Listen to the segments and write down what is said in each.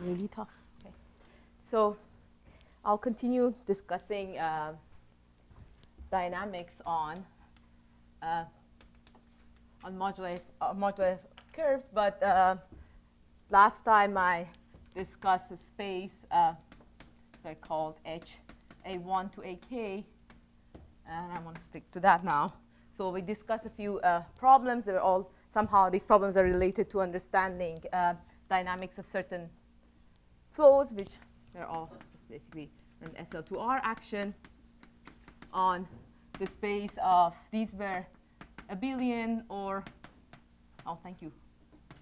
really tough. Okay. So I'll continue discussing dynamics on modular curves, but last time I discussed a space I called H A1 to AK, and I want to stick to that now. So we discussed a few problems. They're all somehow these problems are related to understanding dynamics of certain flows, which they're all basically an SL2R action on the space of these were abelian or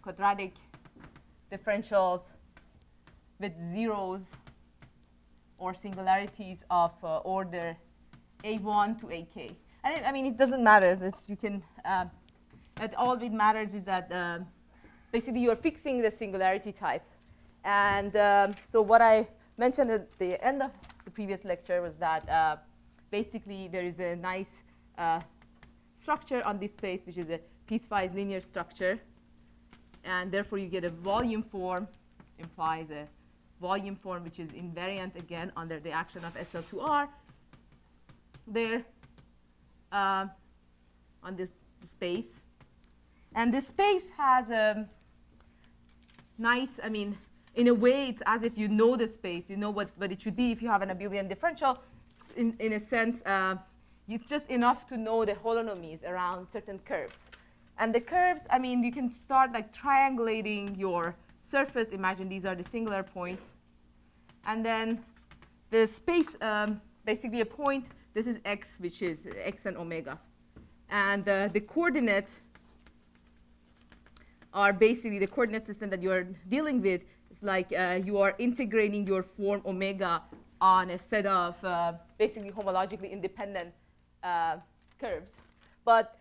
quadratic differentials with zeros or singularities of order A1 to AK. And I mean, it doesn't matter. You can. All it matters is that basically you're fixing the singularity type. And so what I mentioned at the end of the previous lecture was that basically there is a nice structure on this space, which is a piecewise linear structure. And therefore, you get a volume form, implies a volume form which is invariant again under the action of SL2R there on this space. And this space has a nice, I mean, in a way, it's as if you know the space, you know what it should be if you have an abelian differential. In a sense, it's just enough to know the holonomies around certain curves. And the curves, I mean, you can start like triangulating your surface. Imagine these are the singular points. And then the space, basically a point, this is x, which is x and omega. And the coordinates are basically the coordinate system that you are dealing with. It's like you are integrating your form omega on a set of basically homologically independent curves. But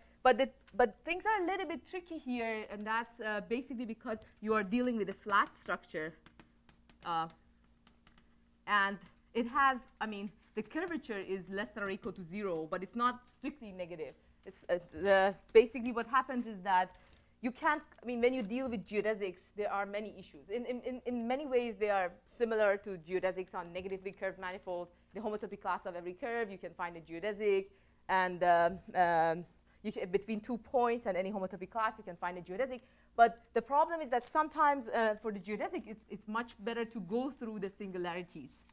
things are a little bit tricky here, and that's basically because you are dealing with a flat structure. And it has, I mean, the curvature is less than or equal to 0, but it's not strictly negative. Basically what happens is that you can't, I mean, when you deal with geodesics, there are many issues. In many ways, they are similar to geodesics on negatively curved manifolds. The homotopy class of every curve, you can find a geodesic. And between 2 points and any homotopy class, you can find a geodesic. But the problem is that sometimes for the geodesic, it's much better to go through the singularities.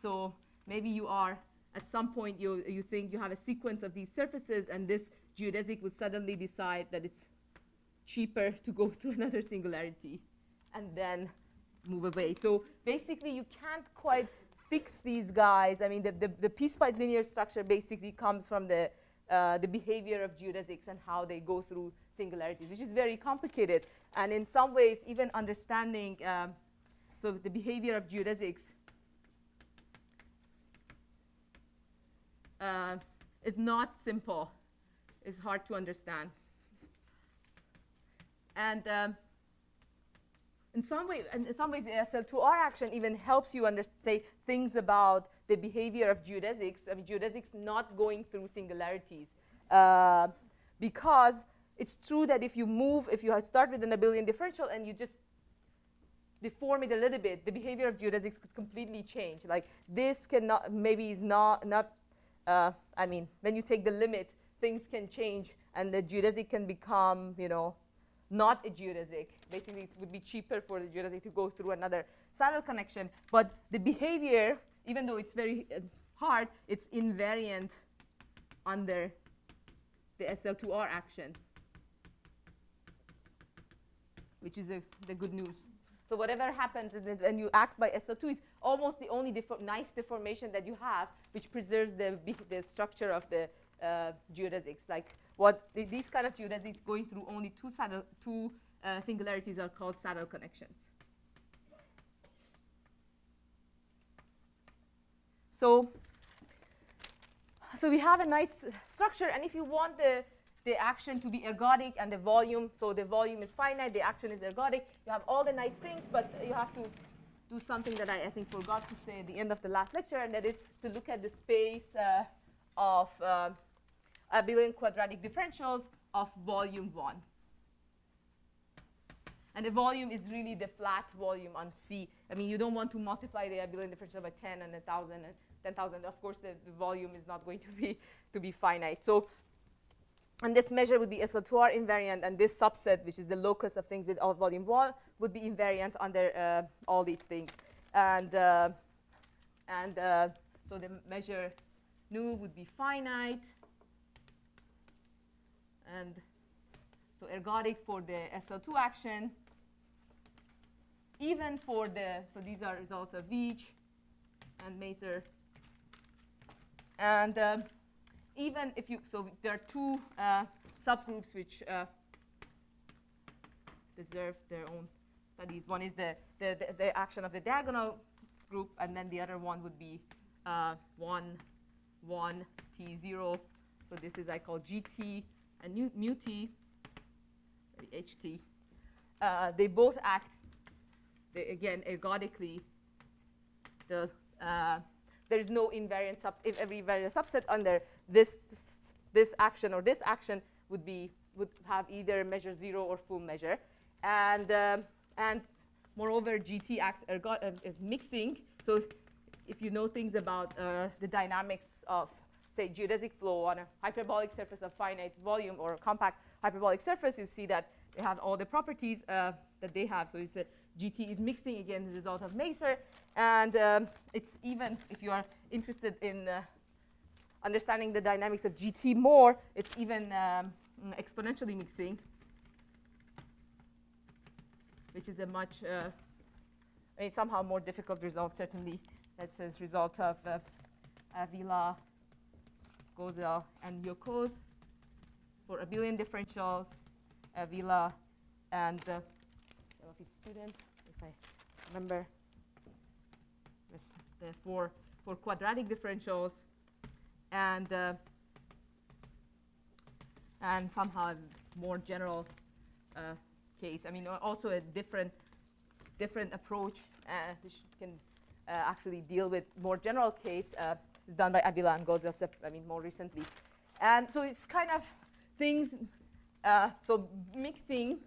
So maybe you are, at some point, you think you have a sequence of these surfaces, and this geodesic will suddenly decide that it's cheaper to go through another singularity and then move away. So basically, you can't quite fix these guys. I mean, the piecewise linear structure basically comes from the behavior of geodesics and how they go through singularities, which is very complicated. And in some ways, even understanding so the behavior of geodesics is not simple. It's hard to understand. And in some ways, the SL2R action even helps you say things about the behavior of geodesics. I mean, geodesics not going through singularities, because it's true that if you start with an abelian differential and you just deform it a little bit, the behavior of geodesics could completely change. Like this cannot, maybe is not. I mean, when you take the limit, things can change, and the geodesic can become, not a geodesic. Basically, it would be cheaper for the geodesic to go through another saddle connection. But the behavior, even though it's very hard, it's invariant under the SL2R action, which is the good news. So whatever happens when you act by SL2 is almost the only nice deformation that you have, which preserves the structure of the geodesics. Like these kind of geodesics going through only two singularities are called saddle connections. So we have a nice structure, and if you want the action to be ergodic and the volume, so the volume is finite, the action is ergodic, you have all the nice things, but you have to do something that I think forgot to say at the end of the last lecture, and that is to look at the space of abelian quadratic differentials of volume 1. And the volume is really the flat volume on C. I mean, you don't want to multiply the abelian differential by 10 and 1,000 and 10,000. Of course, the volume is not going to be finite. So, and this measure would be SL2R invariant, and this subset, which is the locus of things with all volume wall, would be invariant under all these things. And so the measure nu would be finite, and so ergodic for the SL2 action, even for the, so these are results of Veach and Maser. And even if you, so there are two subgroups which deserve their own studies. One is the action of the diagonal group, and then the other one would be 1, T0. So this is I call GT and mu T, maybe HT. They both act, again, ergodically. There is no invariant subset. If every invariant subset under this action or this action would have either measure 0 or full measure, and moreover GT acts is mixing. So if you know things about the dynamics of, say, geodesic flow on a hyperbolic surface of finite volume or a compact hyperbolic surface, you see that they have all the properties that they have. So it's a GT is mixing, again, the result of Maser. And it's even, if you are interested in understanding the dynamics of GT more, it's even exponentially mixing, which is a much, I mean, somehow more difficult result, certainly. That's a result of Avila, Gozel, and Yokos for abelian differentials, Avila, and some of his students, if I remember, for quadratic differentials, and somehow a more general case. I mean, also a different approach which can actually deal with more general case is done by Avila and Gozel, I mean, more recently. And so it's kind of things, so mixing,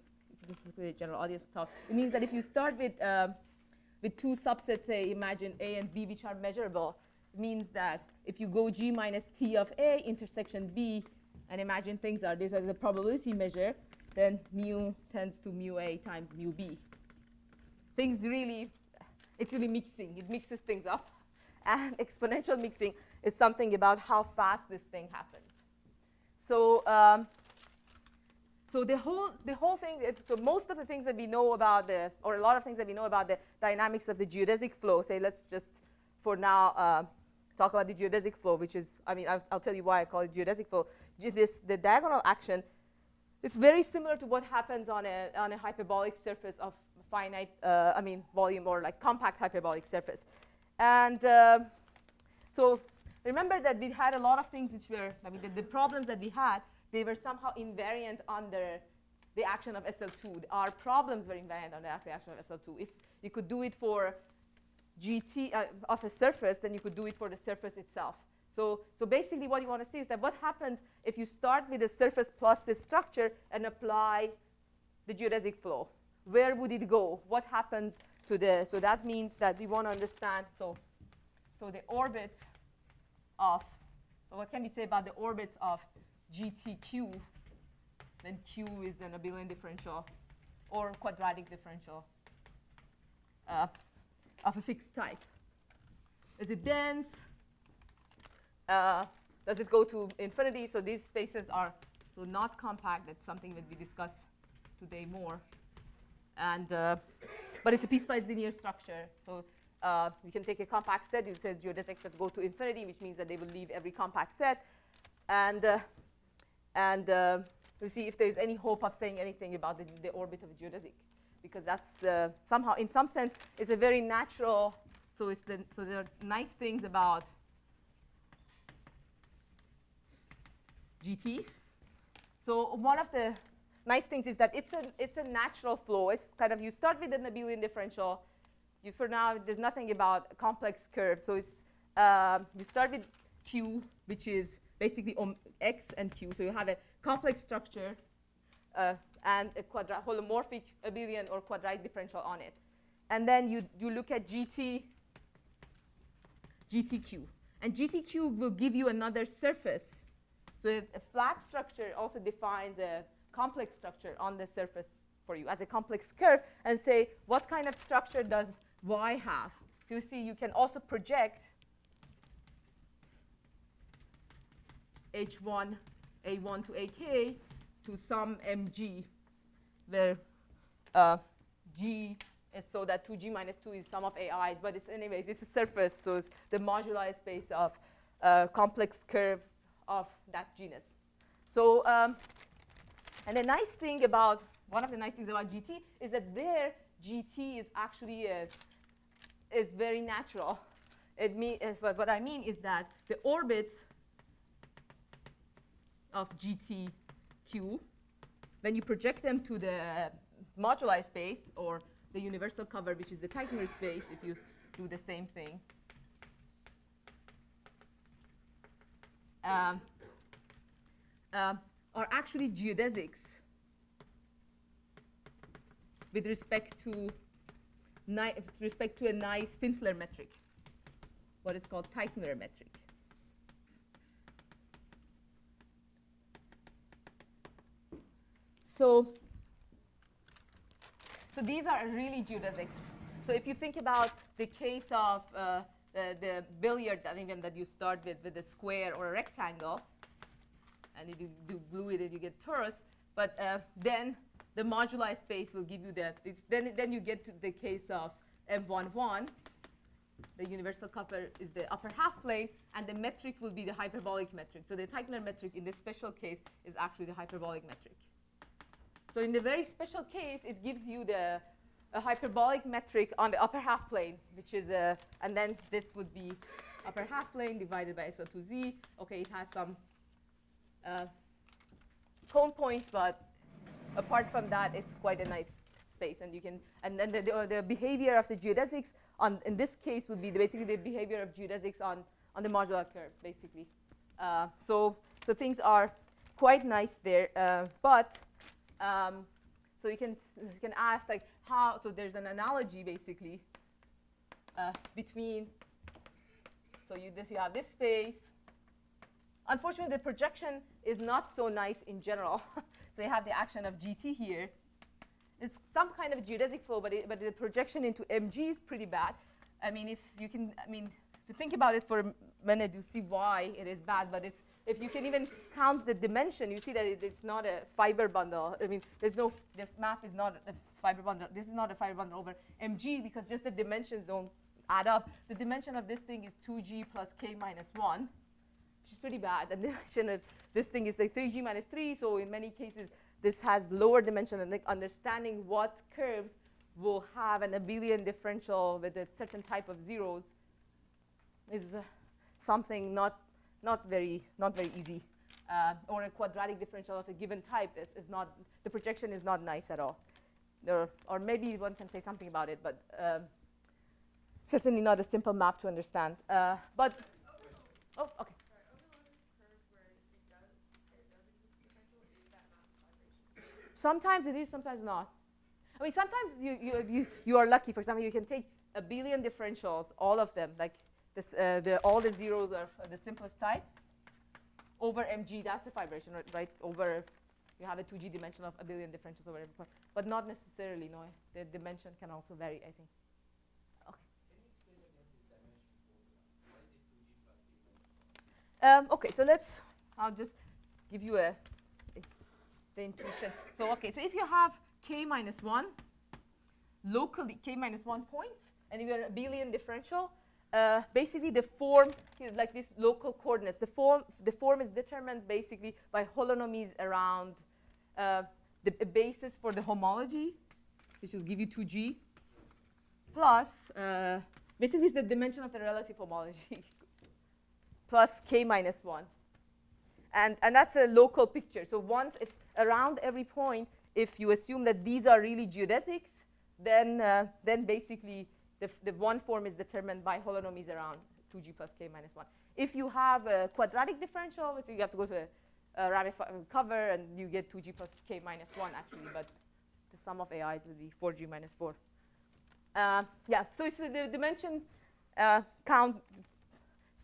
this is the general audience talk, it means that if you start with two subsets, say, imagine A and B, which are measurable, it means that if you go G minus T of A intersection B, and imagine things are this as a probability measure, then mu tends to mu A times mu B. Things really, it's really mixing. It mixes things up. And exponential mixing is something about how fast this thing happens. So, so the whole thing, so most of the things that we know about or a lot of things that we know about the dynamics of the geodesic flow, say, let's just, for now, talk about the geodesic flow, which is, I mean, I'll tell you why I call it geodesic flow. The diagonal action is very similar to what happens on a hyperbolic surface of finite, I mean, volume or like compact hyperbolic surface. And so remember that we had a lot of things which were, I mean, the problems that we had, they were somehow invariant under the action of SL2. Our problems were invariant under the action of SL2. If you could do it for GT of a surface, then you could do it for the surface itself. So basically what you want to see is that what happens if you start with a surface plus this structure and apply the geodesic flow? Where would it go? What happens to the, so that means that we want to understand, so the orbits of, so what can we say about the orbits of GTQ, then Q is an abelian differential or quadratic differential of a fixed type. Is it dense? Does it go to infinity? So these spaces are so not compact. That's something that we discuss today more. And but it's a piecewise linear structure. So you can take a compact set. You said geodesics that go to infinity, which means that they will leave every compact set. And we see if there's any hope of saying anything about the orbit of a geodesic, because that's somehow, in some sense, is a very natural. So so there are nice things about GT. So one of the nice things is that it's a natural flow. It's kind of, you start with an abelian differential. For now, there's nothing about complex curves. So it's you start with Q, which is basically X and Q. So you have a complex structure and a holomorphic abelian or quadratic differential on it. And then you look at GTQ. And GTQ will give you another surface. So a flat structure also defines a complex structure on the surface for you as a complex curve, and say, what kind of structure does Y have? So you see, you can also project H1, A1 to AK to some MG, where G is so that 2G minus 2 is sum of AIs, but it's anyways, it's a surface, so it's the moduli space of complex curve of that genus. So, and the nice thing about, one of the nice things about GT is that their GT is actually is very natural. What I mean is that the orbits of GTQ, when you project them to the moduli space or the universal cover, which is the Teichner space, if you do the same thing, are actually geodesics with respect to a nice Finsler metric, what is called Teichner metric. So these are really geodesics. So if you think about the case of the billiard that you start with a square or a rectangle, and you do glue it and you get torus, but then the moduli space will give you that. Then you get to the case of M11. The universal cover is the upper half plane, and the metric will be the hyperbolic metric. So the Teichner metric in this special case is actually the hyperbolic metric. So in the very special case, it gives you a hyperbolic metric on the upper half plane, which is and then this would be upper half plane divided by SO2Z. Okay, it has some cone points, but apart from that, it's quite a nice space, and you can. And then the behavior of the geodesics in this case would be basically the behavior of geodesics on the modular curves, basically. So things are quite nice there, but so you can ask like how. So there's an analogy basically between. So you have this space. Unfortunately, the projection is not so nice in general. So you have the action of GT here. It's some kind of geodesic flow, but the projection into MG is pretty bad. I mean, if you can, to think about it for a minute, you see why it is bad. But if you can even count the dimension, you see that it's not a fiber bundle. I mean, this map is not a fiber bundle. This is not a fiber bundle over MG because just the dimensions don't add up. The dimension of this thing is 2G plus K minus 1. Which is pretty bad. And the dimension of this thing is like 3G minus 3. So in many cases, this has lower dimension. And like understanding what curves will have an abelian differential with a certain type of zeros is something not very easy. Or a quadratic differential of a given type is not, the projection is not nice at all. Or maybe one can say something about it, but certainly not a simple map to understand. Oh, okay. Sometimes it is, sometimes not. I mean, sometimes you are lucky. For example, you can take abelian differentials, all of them, like this, all the zeros are the simplest type, over MG. That's a fibration, right? Over, you have a 2G dimension of abelian differentials over every point, but not necessarily. No, the dimension can also vary, I think. Okay. Can you explain again this dimension formula? Why is it 2G plus K minus 1? Okay, so I'll just give you the intuition. So okay, so if you have K minus 1, locally K minus 1 points, and if you have an abelian differential, basically the form is like these local coordinates. The form is determined basically by holonomies around the basis for the homology, which will give you 2G, plus basically it's the dimension of the relative homology, plus K minus 1. And that's a local picture. So once, if around every point, if you assume that these are really geodesics, then basically the one form is determined by holonomies around 2G plus K minus 1. If you have a quadratic differential, so you have to go to cover, and you get 2g plus k minus 1 actually, but the sum of AIs will be 4g minus 4. Yeah, so it's the dimension count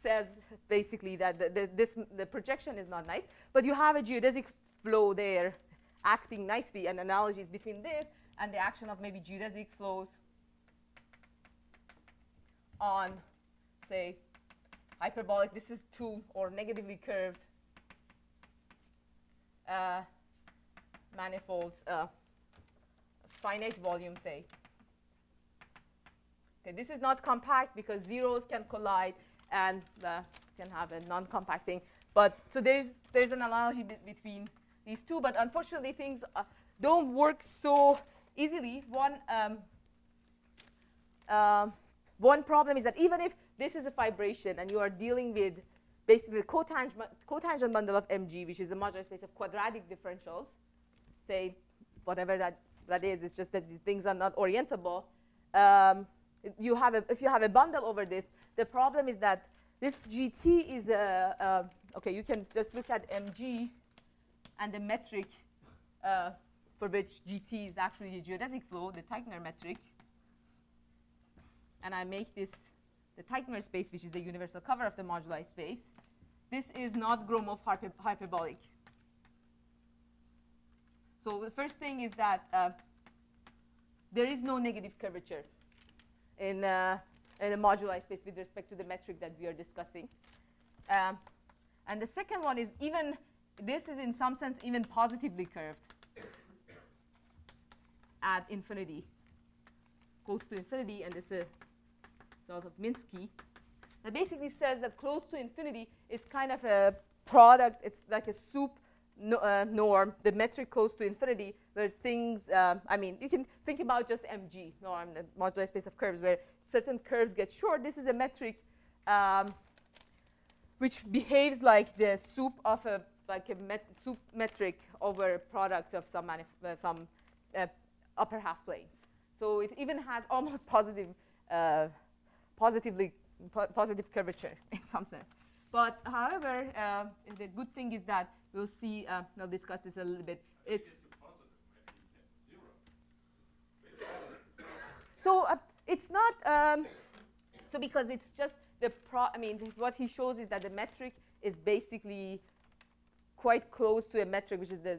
says basically that the projection is not nice, but you have a geodesic flow there acting nicely, and analogies between this and the action of maybe geodesic flows on, say, hyperbolic, this is 2 or negatively curved manifolds, finite volume, say. Okay, this is not compact because zeros can collide and can have a non-compact thing. But so there's an analogy between these two, but unfortunately things don't work so easily. One problem is that even if this is a fibration and you are dealing with basically the cotangent bundle of mg, which is a modular space of quadratic differentials, say whatever that is, it's just that things are not orientable. If you have a bundle over this, the problem is that this GT is okay, you can just look at mg and the metric for which GT is actually a geodesic flow, the Teichner metric. And I make this the Teichner space, which is the universal cover of the moduli space. This is not Gromov hyperbolic. So the first thing is that there is no negative curvature in the moduli space with respect to the metric that we are discussing. And the second one is even, this is in some sense even positively curved at infinity, close to infinity, and this is sort of Minsky. That basically says that close to infinity is kind of a product, it's like a soup norm, the metric close to infinity, where things, I mean, you can think about just mg norm, the modular space of curves, where certain curves get short. This is a metric which behaves like the soup of a soup metric over product of some upper half planes. So it even has almost positive curvature in some sense. But however, the good thing is that we'll see, I'll discuss this a little bit. It's so it's not, so because it's just I mean, what he shows is that the metric is basically quite close to a metric, which is the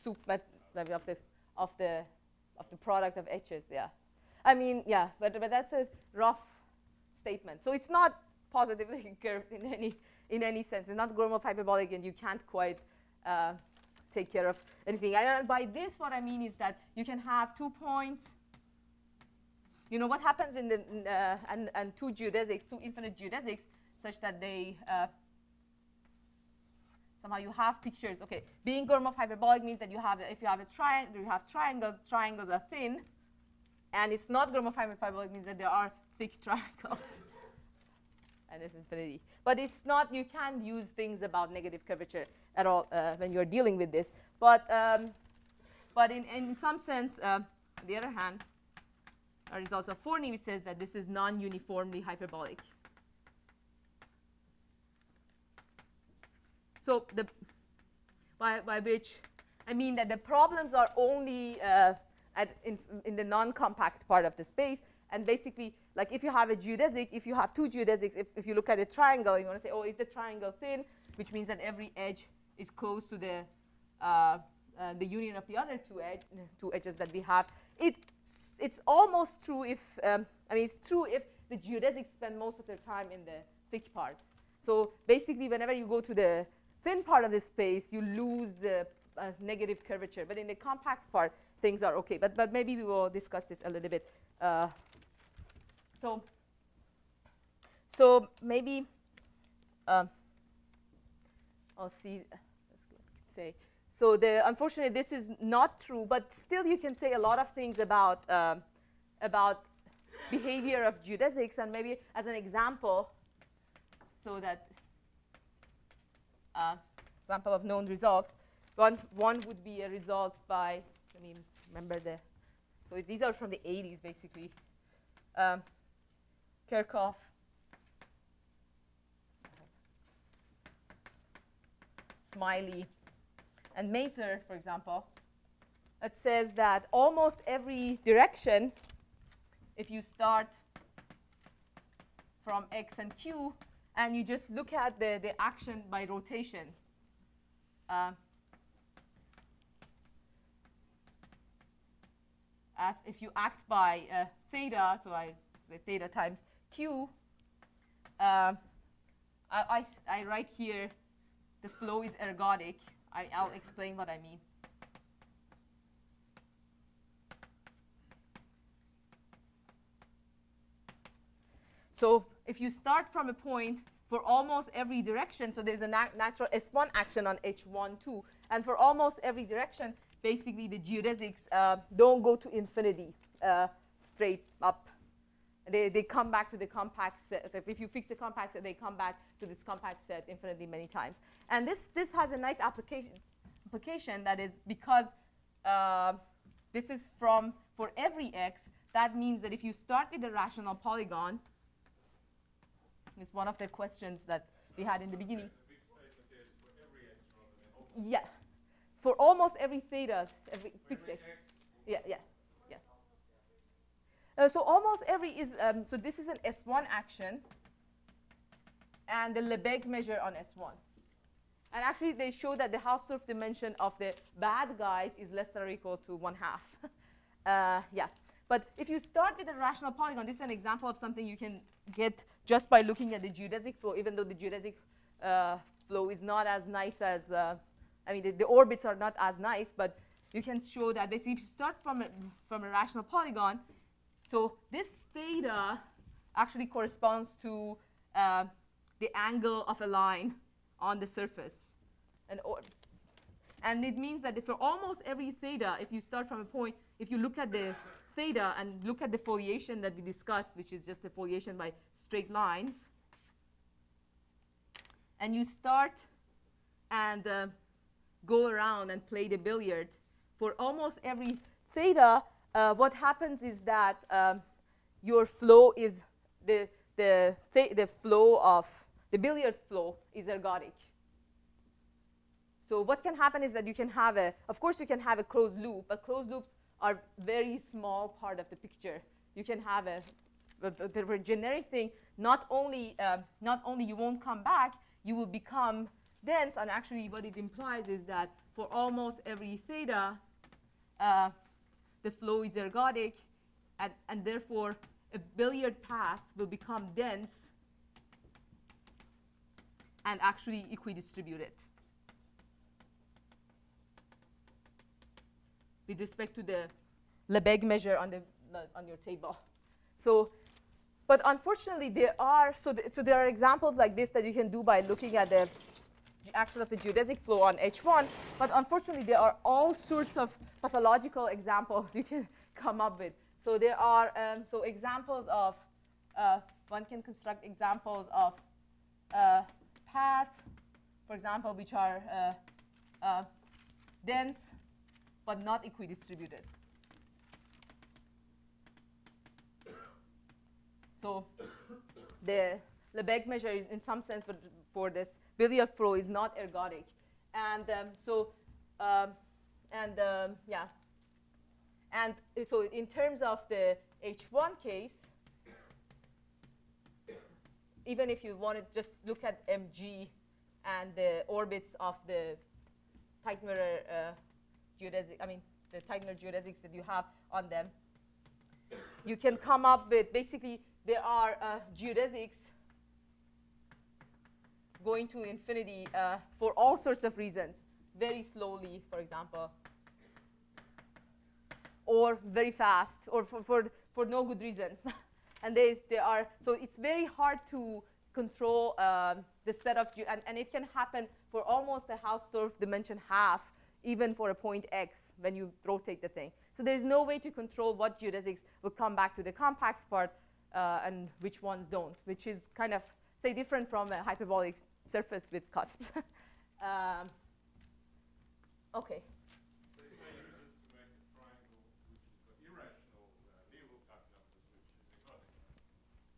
soup of the product of H's, yeah. I mean, yeah, but that's a rough statement. So it's not positively curved in any sense. It's not Gromov hyperbolic, and you can't quite take care of anything. And by this, what I mean is that you can have 2 points. You know what happens in the and two infinite geodesics, such that they somehow you have pictures. Okay, being Gromov hyperbolic means that you have, if you have a triangle, you have triangles. Triangles are thin, and it's not Gromov hyperbolic means that there are thick triangles. And it's infinity. But it's not, you can't use things about negative curvature at all when you're dealing with this. But in some sense, on the other hand, our results of Forney, which says that this is non-uniformly hyperbolic. So by which I mean that the problems are only in the non-compact part of the space. And basically, like if you have a geodesic, if you have two geodesics, if you look at a triangle, you want to say, oh, is the triangle thin? Which means that every edge is close to the union of the other two edges that we have. It's almost true if, I mean, it's true if the geodesics spend most of their time in the thick part. So basically, whenever you go to the thin part of the space, you lose the negative curvature. But in the compact part, things are okay. But maybe we will discuss this a little bit. So maybe I'll see. Say so. Unfortunately, this is not true. But still, you can say a lot of things about behavior of geodesics, and maybe as an example, so that example of known results. One would be a result by. Let me remember the. So these are from the 80s, basically. Kirchhoff. Smiley and Mazer, for example, it says that almost every direction, if you start from x and q, and you just look at the action by rotation, if you act by theta, so I say theta times q, I write here the flow is ergodic. I'll explain what I mean. So if you start from a point for almost every direction, so there's a natural S1 action on H1, 2, and for almost every direction, basically the geodesics don't go to infinity straight up. They come back to the compact set. If you fix the compact set, they come back to this compact set infinitely many times. And this has a nice application that is because this is for every x, that means that if you start with a rational polygon, it's one of the questions that we had in the beginning. Yeah, for almost every theta, every fixed x. Yeah. So almost every is, so this is an S1 action, and the Lebesgue measure on S1. And actually, they show that the Hausdorff dimension of the bad guys is less than or equal to 1/2. Yeah. But if you start with a rational polygon, this is an example of something you can get just by looking at the geodesic flow, even though the geodesic flow is not as nice as, I mean, the orbits are not as nice, but you can show that basically if you start from a rational polygon, so this theta actually corresponds to the angle of a line on the surface. And it means that for almost every theta, if you start from a point, if you look at the theta and look at the foliation that we discussed, which is just the foliation by straight lines, and you start and go around and play the billiard, for almost every theta, what happens is that your flow is the flow of the billiard flow is ergodic. So what can happen is that you can have of course you can have a closed loop, but closed loops are very small part of the picture. You can have the generic thing, not only you won't come back, you will become dense, and actually what it implies is that for almost every theta, the flow is ergodic, and therefore a billiard path will become dense and actually equidistributed with respect to the Lebesgue measure on your table. So, but unfortunately there are there are examples like this that you can do by looking at the action of the geodesic flow on H1, but unfortunately there are all sorts of pathological examples you can come up with. So there are examples of one can construct examples of paths, for example, which are dense but not equidistributed. So the Lebesgue measure is in some sense, but for this billiard flow is not ergodic, and so in terms of the H1 case, even if you want to just look at mg and the orbits of the tight mirror geodesic, I mean the tight mirror geodesics that you have on them, you can come up with basically there are geodesics going to infinity for all sorts of reasons, very slowly, for example, or very fast, or for no good reason. And they are, so it's very hard to control the set of, and it can happen for almost a Hausdorff dimension half, even for a point x when you rotate the thing. So there's no way to control what geodesics will come back to the compact part and which ones don't, which is kind of, say, different from a hyperbolic surface with cusps. Okay. So you may use it to make a triangle which is got irrational Liouville calculus, which is exotic.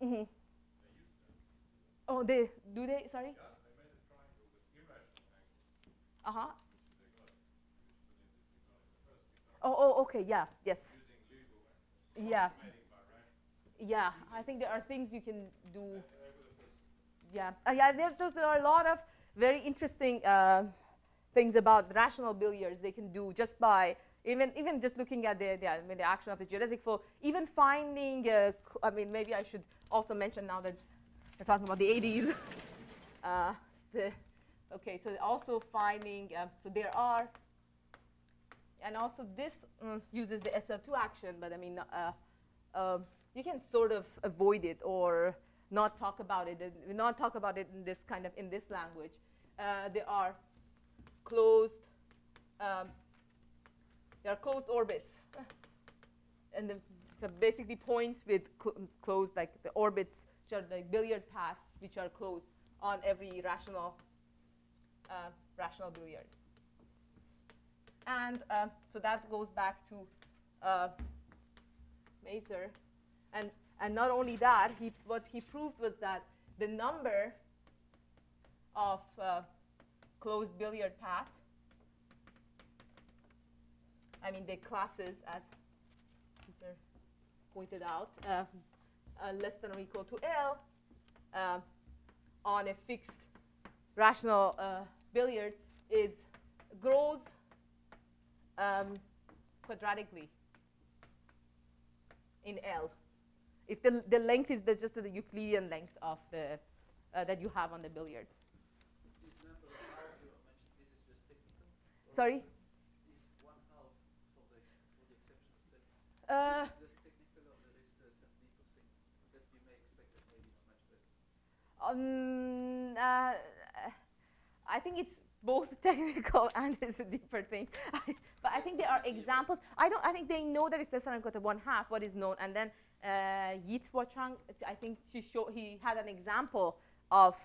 Mm-hmm. They use that. Oh, do they? Sorry? Yeah, they made a triangle with irrational angles. Uh-huh. which is exotic, which is the first example. Oh, okay, yeah, yes. Using legal language. Yeah. Approximating by rational. Yeah, I think there are things you can do. They were the first. Yeah, yeah. There are a lot of very interesting things about rational billiards they can do just by even just looking at the action of the geodesic flow. Even finding, I mean, maybe I should also mention now that we're talking about the 80s. Okay, so also finding, so there are, and also this uses the SL2 action, but I mean, you can sort of avoid it or not talk about it, in this kind of, in this language. There are closed orbits, and so basically points with closed, like the orbits, which are like billiard paths, which are closed on every rational billiard. And so that goes back to Maser, and not only that, what he proved was that the number of closed billiard paths, I mean the classes, as Peter pointed out, less than or equal to L on a fixed rational billiard grows quadratically in L. If the length is just the Euclidean length of the that you have on the billiard. This number of half you mentioned, this is just technical? Sorry? Is 1/2 for the exceptional set? Is this just technical, or there is some deeper thing that you may expect that maybe it's much better? I think it's both technical and it's a deeper thing. But I think there are examples. I think they know that it's less than or equal to 1/2. What is known, and then Yitwa Chang, I think he had an example of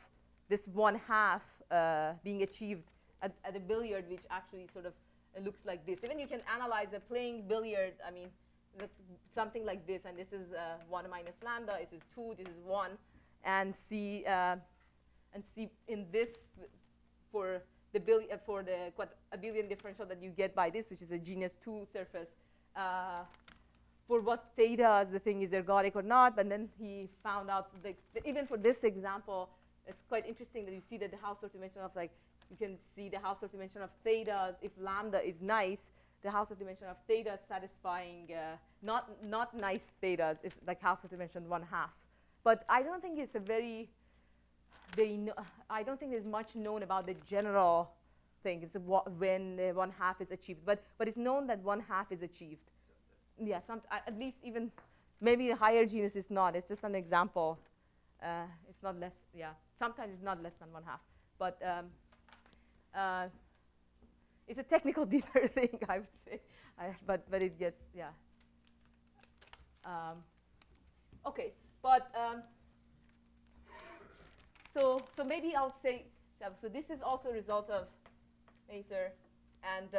this 1/2 being achieved at a billiard, which actually sort of looks like this. Even you can analyze a playing billiard. I mean, something like this, and this is 1 minus lambda. This is 2. This is 1, and see in this for the abelian differential that you get by this, which is a genus 2 surface. For what theta the thing is ergodic or not, and then he found out that even for this example, it's quite interesting that you see that the Hausdorff dimension of, like, you can see the Hausdorff dimension of theta. If lambda is nice, the Hausdorff dimension of theta is satisfying not nice thetas is like Hausdorff dimension 1/2. But I don't think it's a very I don't think there's much known about the general thing. It's when the 1/2 is achieved, but it's known that 1/2 is achieved. Yeah, at least even maybe a higher genus is not. It's just an example. It's not less. Yeah, sometimes it's not less than 1/2, but it's a technical deeper thing, I would say. But it gets okay, but so maybe I'll say so. This is also a result of Maser, and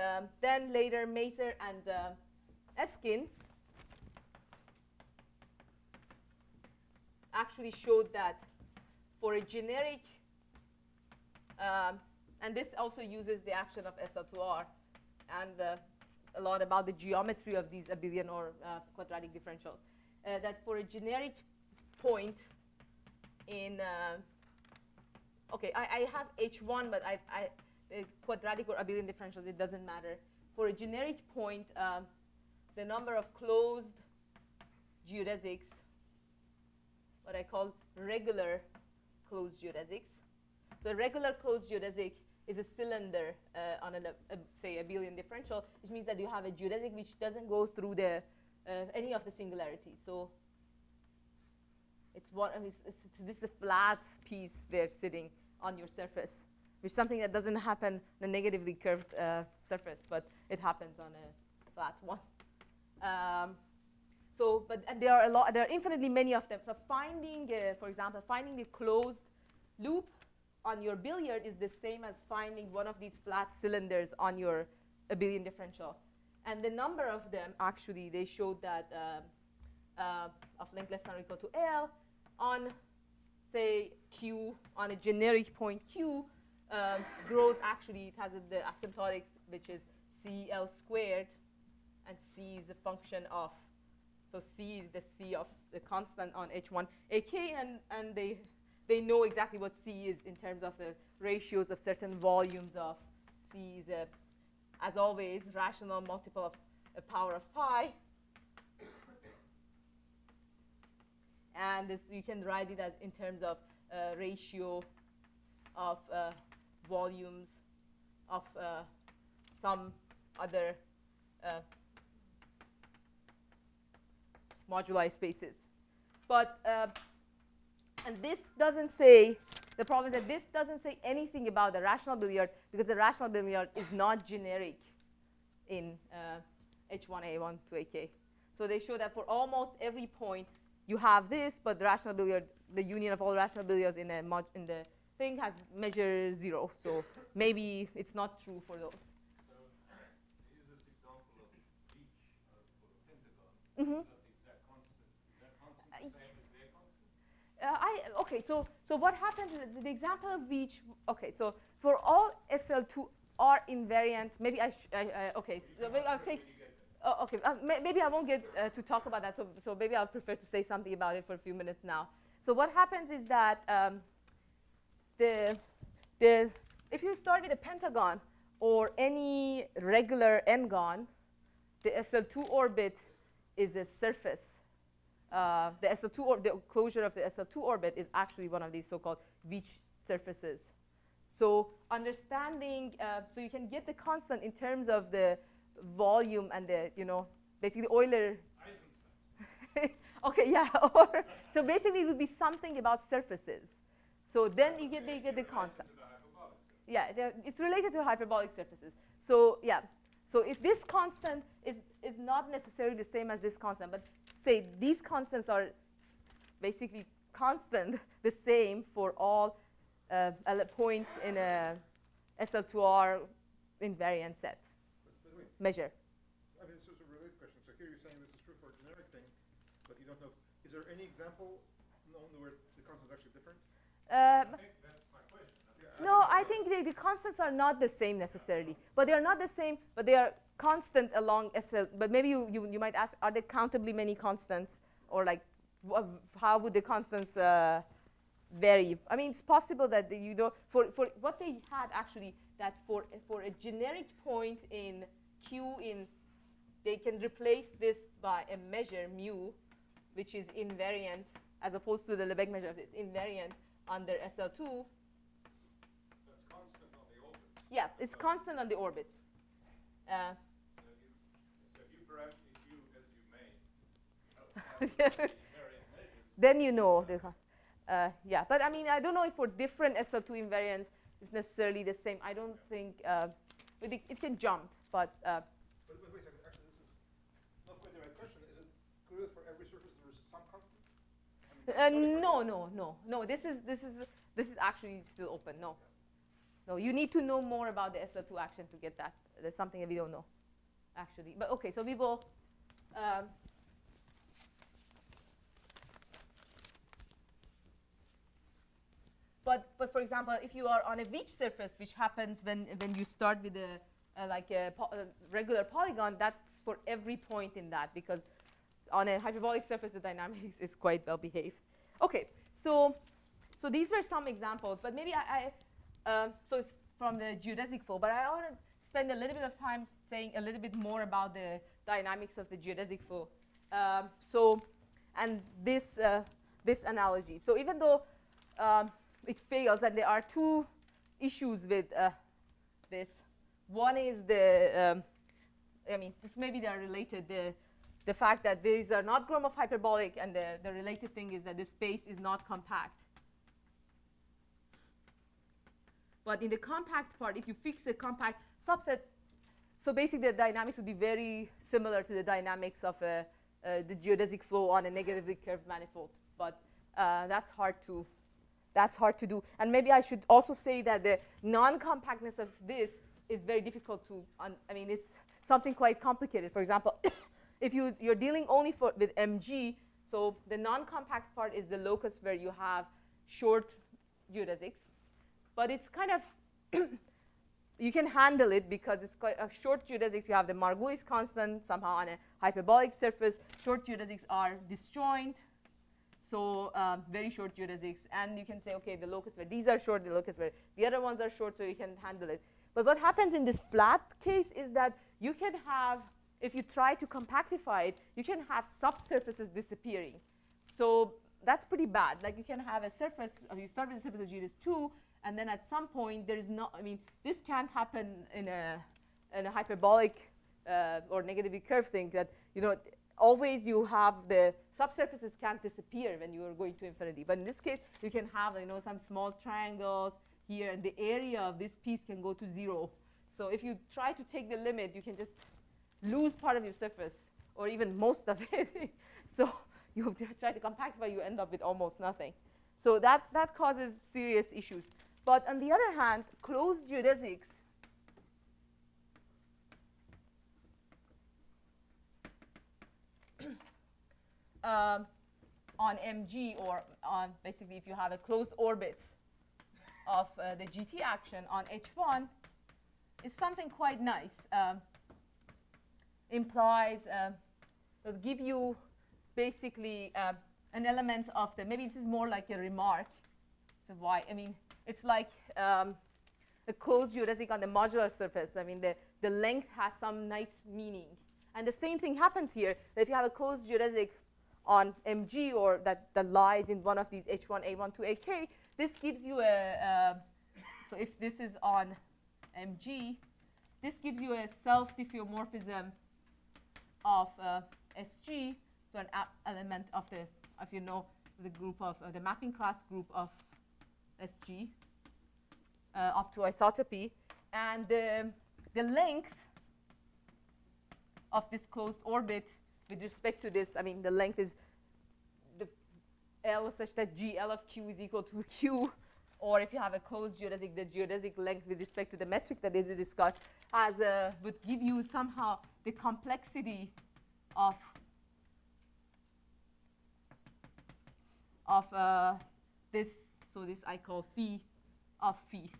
then later Maser and Eskin actually showed that for a generic, and this also uses the action of SL2R and a lot about the geometry of these abelian or quadratic differentials, that for a generic point in, okay, I have H1, but quadratic or abelian differentials, it doesn't matter. For a generic point, the number of closed geodesics, what I call regular closed geodesics. So regular closed geodesic is a cylinder on say abelian differential, which means that you have a geodesic which doesn't go through any of the singularities. So this is a flat piece there sitting on your surface, which is something that doesn't happen on a negatively curved surface, but it happens on a flat one. But there are infinitely many of them. So finding, for example, finding the closed loop on your billiard is the same as finding one of these flat cylinders on your abelian differential. And the number of them, actually, they showed that of length less than or equal to L on, say, Q, on a generic point Q, grows actually, it has the asymptotic, which is CL squared, and C is a function of, so C is the C of the constant on H1 AK, and they know exactly what C is in terms of the ratios of certain volumes of C is a, as always, rational multiple of a power of pi. And this, you can write it as in terms of ratio of volumes of some other moduli spaces. But, and this doesn't say, the problem is that this doesn't say anything about the rational billiard, because the rational billiard is not generic in H1A1 to AK. So they show that for almost every point you have this, but the rational billiard, the union of all rational billiards in the thing has measure 0. So maybe it's not true for those. So here's this example of each for the pentagon. Mm-hmm. Not the exact constant. Is that constant the same as their constant? Okay, so what happens is the example of which, okay, so for all SL2 are invariant, maybe okay, so maybe I'll take, okay, maybe I won't get to talk about that, so maybe I'll prefer to say something about it for a few minutes now. So what happens is that if you start with a pentagon or any regular n-gon, the SL2 orbit is a surface. The SL2 or the closure of the SL2 orbit is actually one of these so-called Veitch surfaces. So understanding, so you can get the constant in terms of the volume and the, basically Euler. Okay, yeah. Or so basically it would be something about surfaces. So then you get the constant. Yeah, it's related to hyperbolic surfaces. So yeah. So if this constant is not necessarily the same as this constant, but say these constants are basically constant, the same for all points in a SL2R invariant set. But wait, measure. I mean, this is a related question. So here you're saying this is true for a generic thing, but you don't know. Is there any example known where the constant's actually different? I think that's my question. No, I think the constants are not the same necessarily, but they are not the same, but they are constant along SL. But maybe you might ask, are there countably many constants, or like how would the constants vary? I mean, it's possible that for what they had actually, that for a generic point in Q they can replace this by a measure mu, which is invariant, as opposed to the Lebesgue measure of this invariant under SL2. Yeah, it's constant on the orbits. So if you parameter Q as you may, variant measures, then you know. Yeah, but I mean, I don't know if for different SL2 invariants it's necessarily the same. I don't think it can jump, but. But wait a second. Actually, this is not quite the right question. Is it clear that for every surface there is some constant? I mean, No. This is actually still open. No, you need to know more about the SL2 action to get that. There's something that we don't know, actually. But okay, so we will. But for example, if you are on a Veitch surface, which happens when you start with a regular polygon, that's for every point in that, because on a hyperbolic surface the dynamics is quite well behaved. Okay, so these were some examples, but maybe so it's from the geodesic flow, but I want to spend a little bit of time saying a little bit more about the dynamics of the geodesic flow. And this analogy. So even though it fails, and there are two issues with this. One is maybe they are related. The fact that these are not Gromov hyperbolic, and the related thing is that the space is not compact. But in the compact part, if you fix a compact subset, so basically the dynamics would be very similar to the dynamics of the geodesic flow on a negatively curved manifold. But that's hard to do. And maybe I should also say that the non-compactness of this is very difficult to. It's something quite complicated. For example, if you're dealing only with mg, so the non-compact part is the locus where you have short geodesics. But it's kind of you can handle it because it's quite a short geodesics. You have the Margulis constant somehow on a hyperbolic surface. Short geodesics are disjoint, so very short geodesics. And you can say, okay, the locus where these are short, the locus where the other ones are short, so you can handle it. But what happens in this flat case is that you can have, if you try to compactify it, you can have subsurfaces disappearing. So that's pretty bad. Like you can have a surface, you start with a surface of GDS 2, and then at some point there is no, I mean, this can't happen in a hyperbolic or negatively curved thing that, you know, always you have the subsurfaces can't disappear when you are going to infinity. But in this case, you can have, you know, some small triangles here, and the area of this piece can go to 0. So if you try to take the limit, you can just lose part of your surface, or even most of it. So you try to compactify, you end up with almost nothing. So that causes serious issues. But on the other hand, closed geodesics on MG, or on basically if you have a closed orbit of the GT action on H1, is something quite nice. Implies, will give you basically an element of the, maybe this is more like a remark. So why, I mean, it's like a closed geodesic on the modular surface. I mean, the length has some nice meaning. And the same thing happens here, that if you have a closed geodesic on MG, or that lies in one of these H1, A1 to AK, this gives you a, so if this is on MG, this gives you a self-diffeomorphism of SG, so an element of the, if you know, the group of, the mapping class group of SG up to isotopy. And the length of this closed orbit with respect to this, I mean, the length is the L such that GL of Q is equal to Q, or if you have a closed geodesic, the geodesic length with respect to the metric that they discussed would give you somehow the complexity of this, so this I call phi of phi.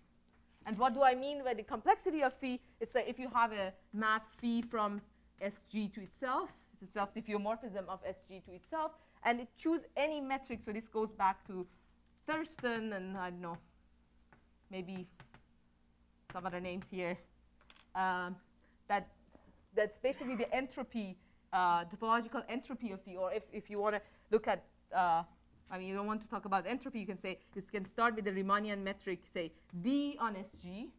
And what do I mean by the complexity of phi? It's that if you have a map phi from SG to itself, it's a self-diffeomorphism of SG to itself, and it choose any metric. So this goes back to Thurston, and I don't know, maybe some other names here. That's basically the entropy, topological entropy of phi. Or if you want to look at, I mean, you don't want to talk about entropy, you can say this can start with the Riemannian metric, say D on SG,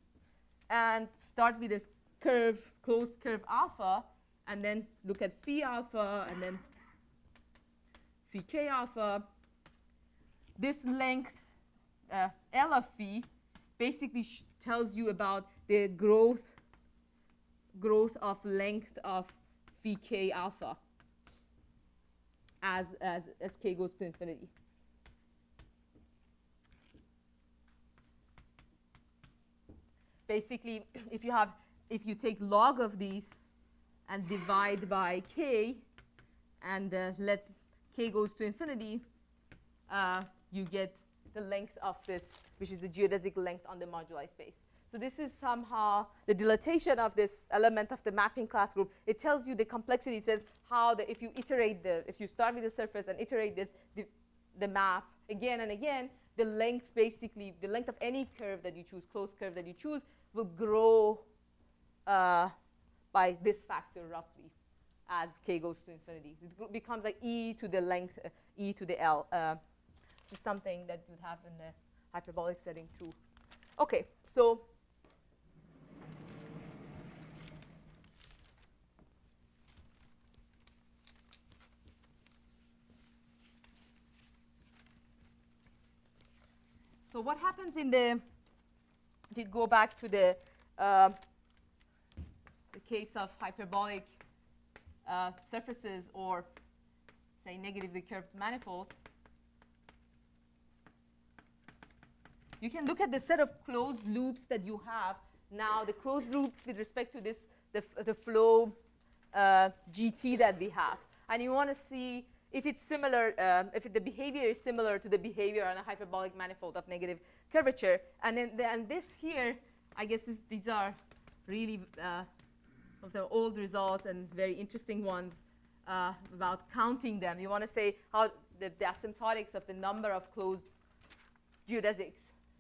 and start with this curve, closed curve alpha, and then look at phi alpha, and then phi k alpha. This length, L of phi, basically tells you about the growth of length of phi k alpha as k goes to infinity. Basically, if you take log of these and divide by k, and let k goes to infinity, you get the length of this, which is the geodesic length on the moduli space. So this is somehow the dilatation of this element of the mapping class group. It tells you the complexity. It says how if you iterate if you start with the surface and iterate this, the map again and again, the length basically, the length of any curve that you choose, closed curve that you choose, will grow by this factor roughly as k goes to infinity. It becomes like e to the length, e to the L. Which is something that you'd have in the hyperbolic setting too. Okay, so what happens in if you go back to the case of hyperbolic surfaces, or say negatively curved manifolds, you can look at the set of closed loops that you have. Now, the closed loops with respect to this, the flow GT that we have. And you want to see if it's similar, if the behavior is similar to the behavior on a hyperbolic manifold of negative curvature. And then this here I guess these are really of the old results and very interesting ones about counting them. You want to say how the asymptotics of the number of closed geodesics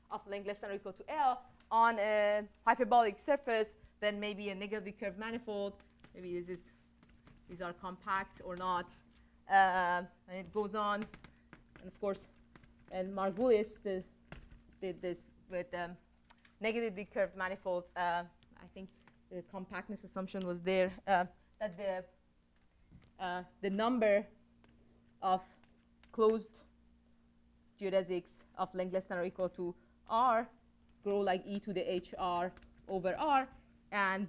of length less than or equal to L on a hyperbolic surface, then maybe a negatively curved manifold. Maybe these are compact or not. And it goes on. And of course, and Margulis did this with negatively curved manifolds. I think the compactness assumption was there, that the number of closed geodesics of length less than or equal to R grow like e to the HR over R, and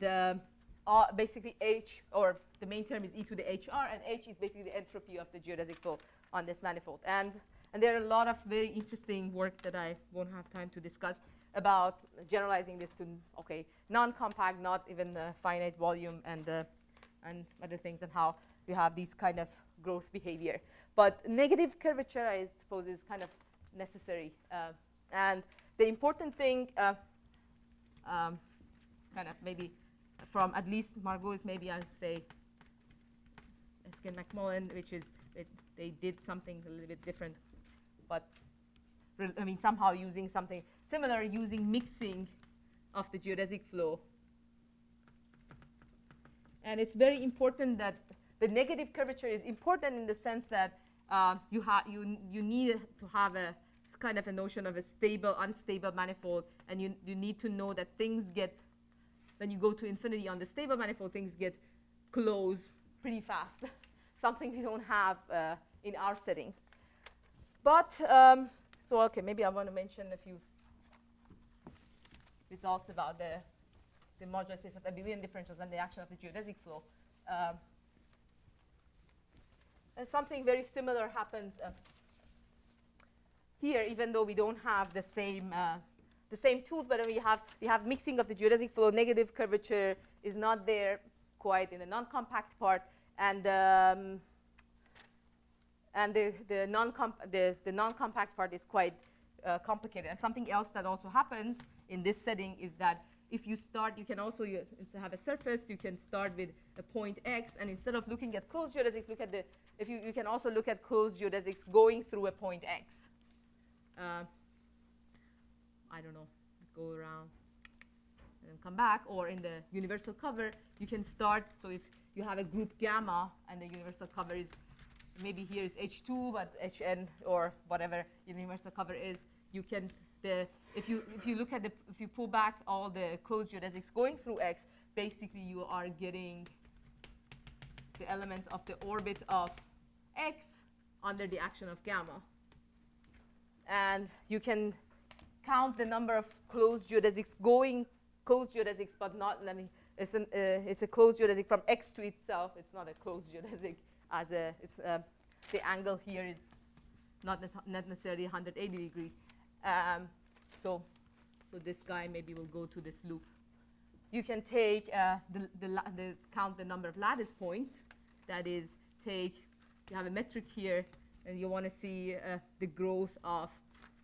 basically H, or the main term is e to the HR, and H is basically the entropy of the geodesic flow on this manifold. And there are a lot of very interesting work that I won't have time to discuss about generalizing this to, okay, non-compact, not even finite volume, and other things, and how you have these kind of growth behavior. But negative curvature, I suppose, is kind of necessary. And the important thing, kind of maybe from at least Margot's, maybe I'll say Eskin McMullen, which is they did something a little bit different, but I mean somehow using something similar, using mixing of the geodesic flow. And it's very important that the negative curvature is important in the sense that you need to have a kind of a notion of a stable, unstable manifold, and you need to know that things get, when you go to infinity on the stable manifold, things get close pretty fast, something we don't have in our setting. But, so okay, maybe I want to mention a few results about the modular space of abelian differentials and the action of the geodesic flow. And something very similar happens here, even though we don't have the same tools, but we have mixing of the geodesic flow. Negative curvature is not there quite in the non-compact part, and the non-compact part is quite complicated. And something else that also happens in this setting is that if you start, you can also have a surface. You can start with a point X, and instead of looking at closed geodesics, look at the. If you can also look at closed geodesics going through a point X. I don't know, go around and then come back, or in the universal cover, you can start. So if you have a group gamma and the universal cover is maybe here is H2, but Hn or whatever universal cover is, you can if you look at if you pull back all the closed geodesics going through X, basically you are getting the elements of the orbit of X under the action of gamma. And you can count the number of closed geodesics going, closed geodesics, but not, I mean, it's a closed geodesic from X to itself. It's not a closed geodesic the angle here is not necessarily 180 degrees. So this guy maybe will go to this loop. You can take count the number of lattice points. That is, you have a metric here, and you want to see the growth of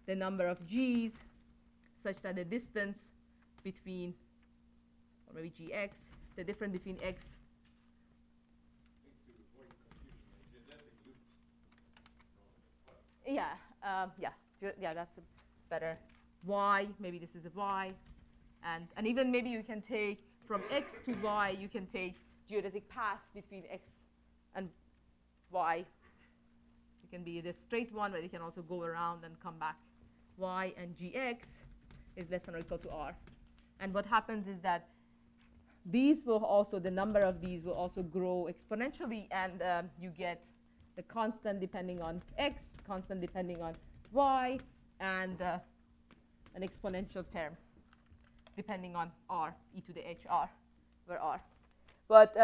the number of G's, such that the distance between, or maybe Gx, the difference between X. Yeah, that's a better Y. Maybe this is a Y, and even maybe you can take from X to Y. You can take geodesic paths between X and Y. It can be the straight one, but it can also go around and come back. Y and Gx is less than or equal to R, and what happens is that these will also, the number of these will also grow exponentially, and you get the constant depending on X, constant depending on Y, and an exponential term depending on R, e to the HR, where R. But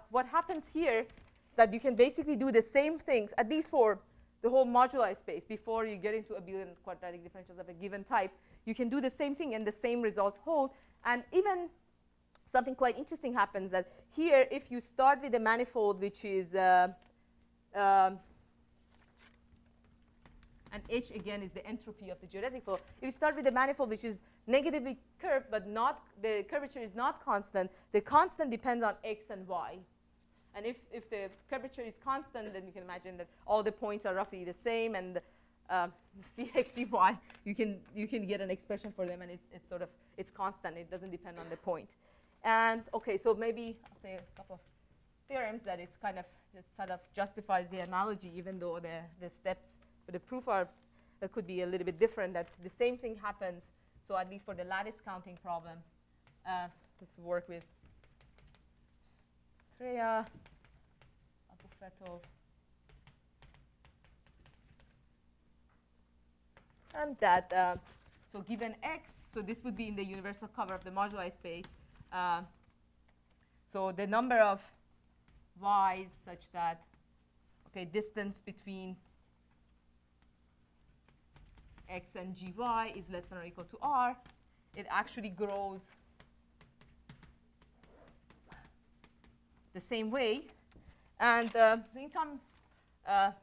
what happens here is that you can basically do the same things, at least for the whole moduli space, before you get into abelian quadratic differentials of a given type. You can do the same thing, and the same results hold. And even something quite interesting happens, that here, if you start with a manifold which is, and h again is the entropy of the geodesic flow. If you start with a manifold which is negatively curved, but not the curvature is not constant, the constant depends on x and y. And if the curvature is constant, then you can imagine that all the points are roughly the same, and cx, cy, you can get an expression for them, and it's constant. It doesn't depend on the point. And okay, so maybe I'll say a couple of theorems that it sort of justifies the analogy, even though the steps for the proof could be a little bit different. That the same thing happens. So at least for the lattice counting problem, let's work with Treya, Abufeto, and that. So given x, so this would be in the universal cover of the moduli space. So the number of y's such that, okay, distance between x and gy is less than or equal to r, it actually grows the same way. And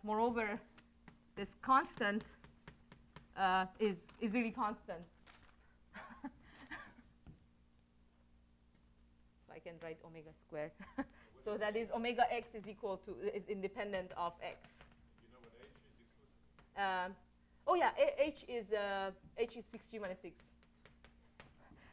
moreover, this constant is really constant. So I can write omega squared. So that is omega x is independent of x. You know what h is explicit? Oh yeah, h is 6g minus 6.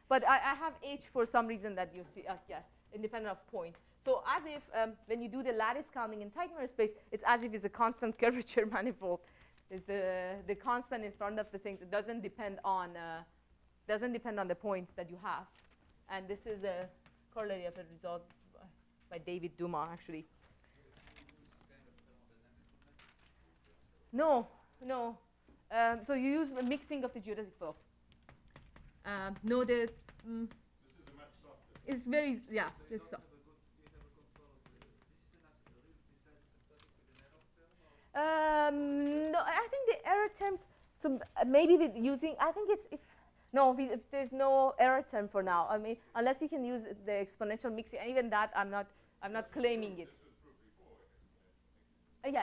But I have h for some reason that you see, yeah, independent of point. So as if when you do the lattice counting in tight mirror space, it's as if it's a constant curvature manifold. It's the constant in front of the things. It doesn't depend on the points that you have. And this is a corollary of a result by David Dumas, actually. No. So you use a mixing of the geodesic flow. No, This is a much softer. it's very, yeah. It's soft. No, I think the error terms. So maybe with using, I think it's if there's no error term for now. I mean, unless you can use the exponential mixing, and even that I'm not claiming it.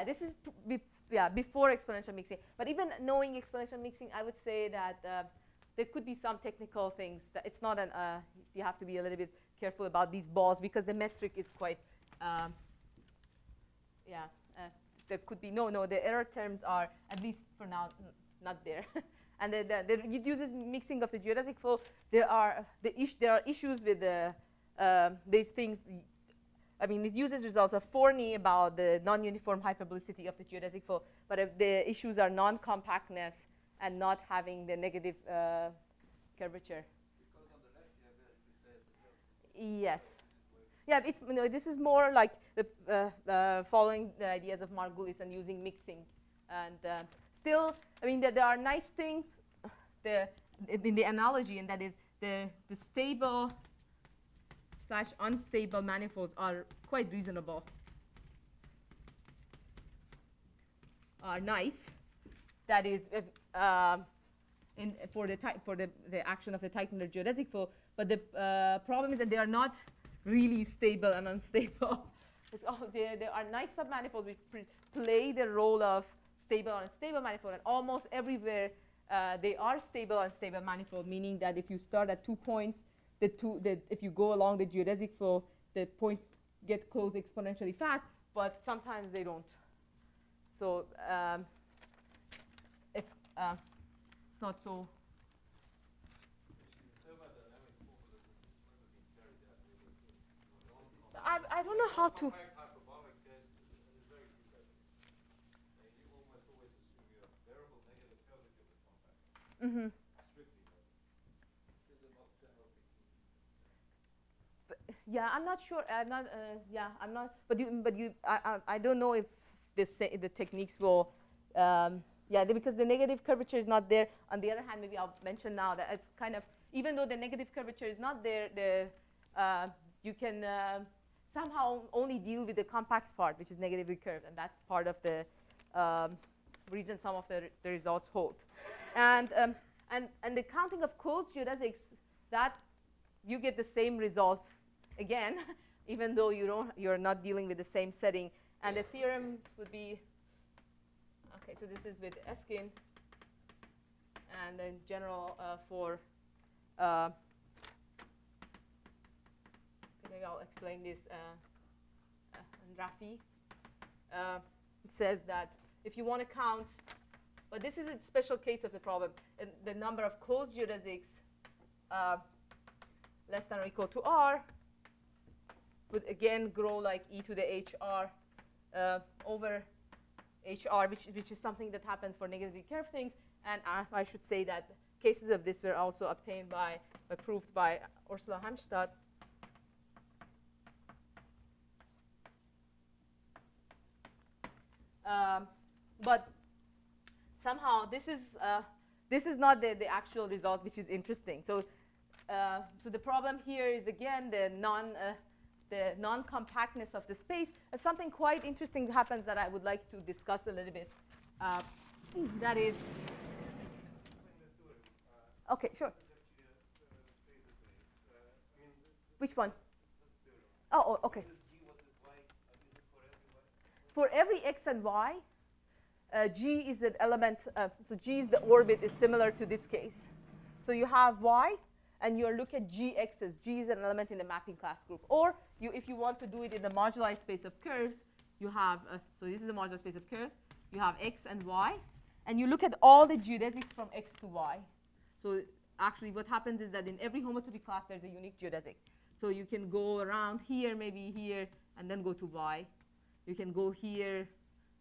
This was proved before exponential mixing. Yeah, before exponential mixing. But even knowing exponential mixing, I would say that there could be some technical things that it's not you have to be a little bit careful about these balls because the metric is quite there could be the error terms are, at least for now, not there. And it uses mixing of the geodesic flow. There are issues with these things. I mean, it uses results of Forney about the non-uniform hyperbolicity of the geodesic flow, but the issues are non-compactness and not having the negative curvature. Because on the left you have very precise results. Yes. Yeah, this is more like following the ideas of Margulis and using mixing. And still, I mean, there are nice things in the analogy, and that is the stable / unstable manifolds are quite reasonable, are nice. That is for the action of the Teichner geodesic flow. But the problem is that they are not really stable and unstable. There are nice submanifolds which play the role of stable and unstable manifold, and almost everywhere they are stable and unstable manifold, meaning that if you start at 2 points, if you go along the geodesic flow, the points get close exponentially fast, but sometimes they don't. So it's not so. I don't know how to. Hyperbolic case is very competitive. You almost always assume you have variable negative curvature with compact. Mm-hmm. Strictly though. Still the most general technique. Yeah, I'm not sure. I'm not. But I don't know if the techniques will. Because the negative curvature is not there. On the other hand, maybe I'll mention now that it's kind of, even though the negative curvature is not there, you can somehow only deal with the compact part, which is negatively curved, and that's part of the reason some of the results hold. And the counting of closed geodesics, that you get the same results again, even though you're not dealing with the same setting. And the theorem would be, okay, Okay, so this is with Eskin, and then general for. Maybe I'll explain this in Rafi. It says that if you want to count, but this is a special case of the problem, the number of closed geodesics less than or equal to r would again grow like e to the hr over hr, which is something that happens for negatively curved things. And I should say that cases of this were also obtained proved by Ursula Heimstadt. But somehow this is not the actual result, which is interesting. So the problem here is again the non-compactness of the space. Something quite interesting happens that I would like to discuss a little bit. That is, okay, sure. Which one? Oh, okay. For every x and y, g is an element. So g is the orbit is similar to this case. So you have y, and you look at gx's. G is an element in the mapping class group. Or if you want to do it in the moduli space of curves, you have. So this is the moduli space of curves. You have x and y, and you look at all the geodesics from x to y. So actually, what happens is that in every homotopy class, there's a unique geodesic. So you can go around here, maybe here, and then go to y. You can go here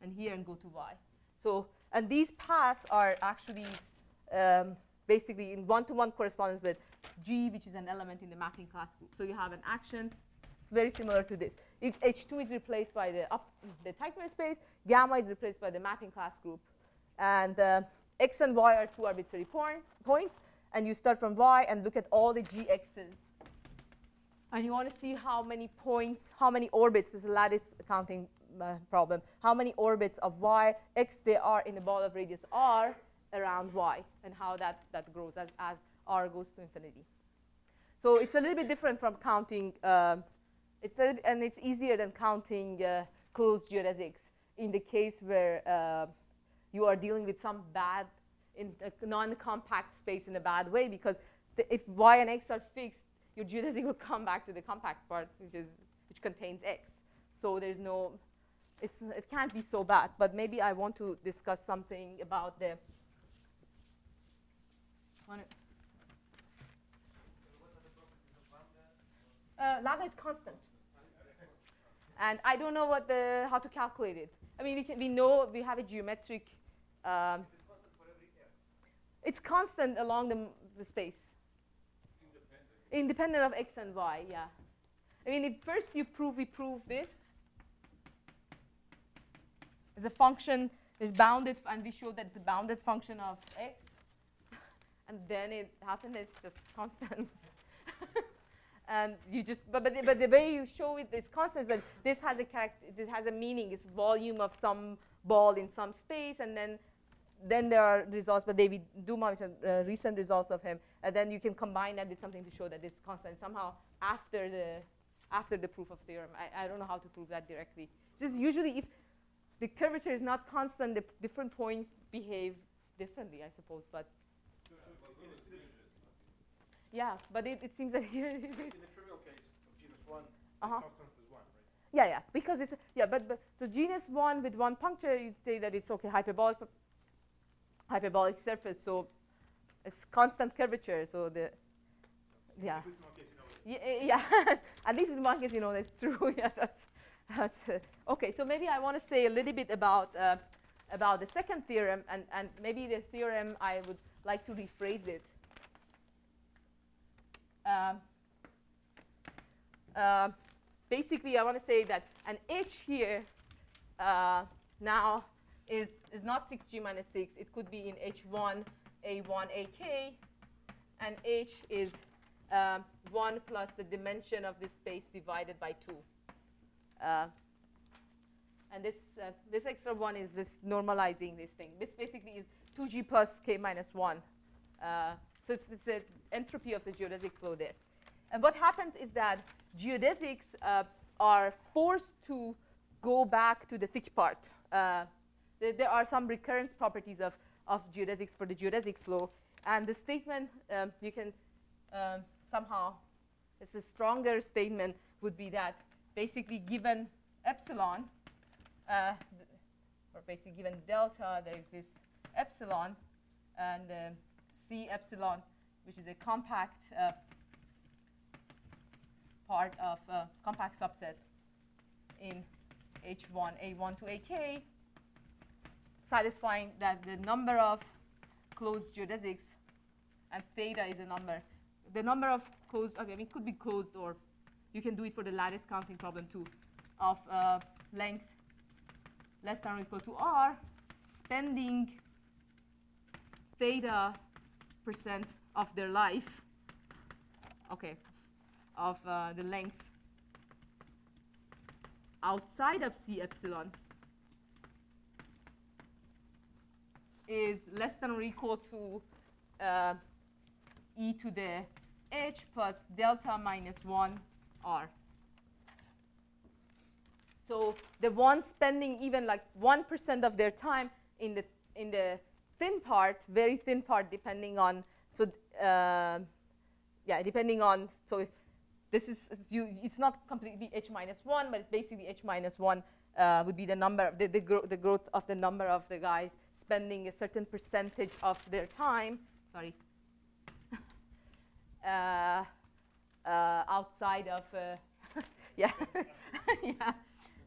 and go to y. So, and these paths are actually basically in one-to-one correspondence with G, which is an element in the mapping class group. So you have an action. It's very similar to this. H2 is replaced by the Teichner space. Gamma is replaced by the mapping class group. And x and y are two arbitrary points. And you start from y and look at all the GXs. And you want to see how many points, how many orbits, this is a lattice counting problem, how many orbits of y, x there are in the ball of radius r around y, and how that grows as r goes to infinity. So it's a little bit different from counting, and it's easier than counting closed geodesics in the case where you are dealing with some bad, in a non-compact space in a bad way, because if y and x are fixed, your geodesic will come back to the compact part, which contains x. So there's no, it can't be so bad. But maybe I want to discuss something about the. Lambda is constant, and I don't know how to calculate it. I mean, we know we have a geometric. It's constant along the space. Independent of x and y, yeah. I mean, if first we prove this. As a function is bounded, and we showed that it's a bounded function of x. And then it happened, it's just constant. And you just, but the way you show it is constant is that this has a meaning. It's volume of some ball in some space, and then there are results, but David Duma, which are recent results of him, and then you can combine that with something to show that it's constant somehow after the proof of theorem. I don't know how to prove that directly. Just usually if the curvature is not constant, the different points behave differently, I suppose. But yeah, but it seems that here it is. In the trivial case of genus 1, the constant is 1, right? Yeah, because it's but so genus 1 with one puncture, you'd say that it's okay, hyperbolic surface, so it's constant curvature. So yeah, at least with one case, that's true. Yeah, that's okay. So maybe I want to say a little bit about the second theorem, and maybe the theorem I would like to rephrase it. Basically, I want to say that an H here now is not 6G minus 6. It could be in H1, A1, AK, and H is 1 plus the dimension of this space divided by 2. And this extra 1 is this normalizing this thing. This basically is 2G plus K minus 1. So it's the entropy of the geodesic flow there. And what happens is that geodesics are forced to go back to the thick part. The there are some recurrence properties of geodesics for the geodesic flow. And the statement you can somehow, it's a stronger statement, would be that basically given epsilon, or basically given delta, there exists epsilon, and C epsilon, which is a compact part of compact subset in H1, A1 to AK, satisfying that the number of closed geodesics, and theta is a number. The number of closed, okay, I mean, it could be closed, or you can do it for the lattice counting problem too, of length less than or equal to r, spending theta % of their life, okay, of the length outside of C epsilon is less than or equal to e to the h plus delta minus 1 r. So the ones spending even like 1% of their time in the thin part, very thin part, depending on, so yeah, depending on, so this is, it's not completely h minus 1, but it's basically h minus 1 would be the number, the growth of the number of the guys spending a certain percentage of their time, sorry, outside of, yeah, yeah.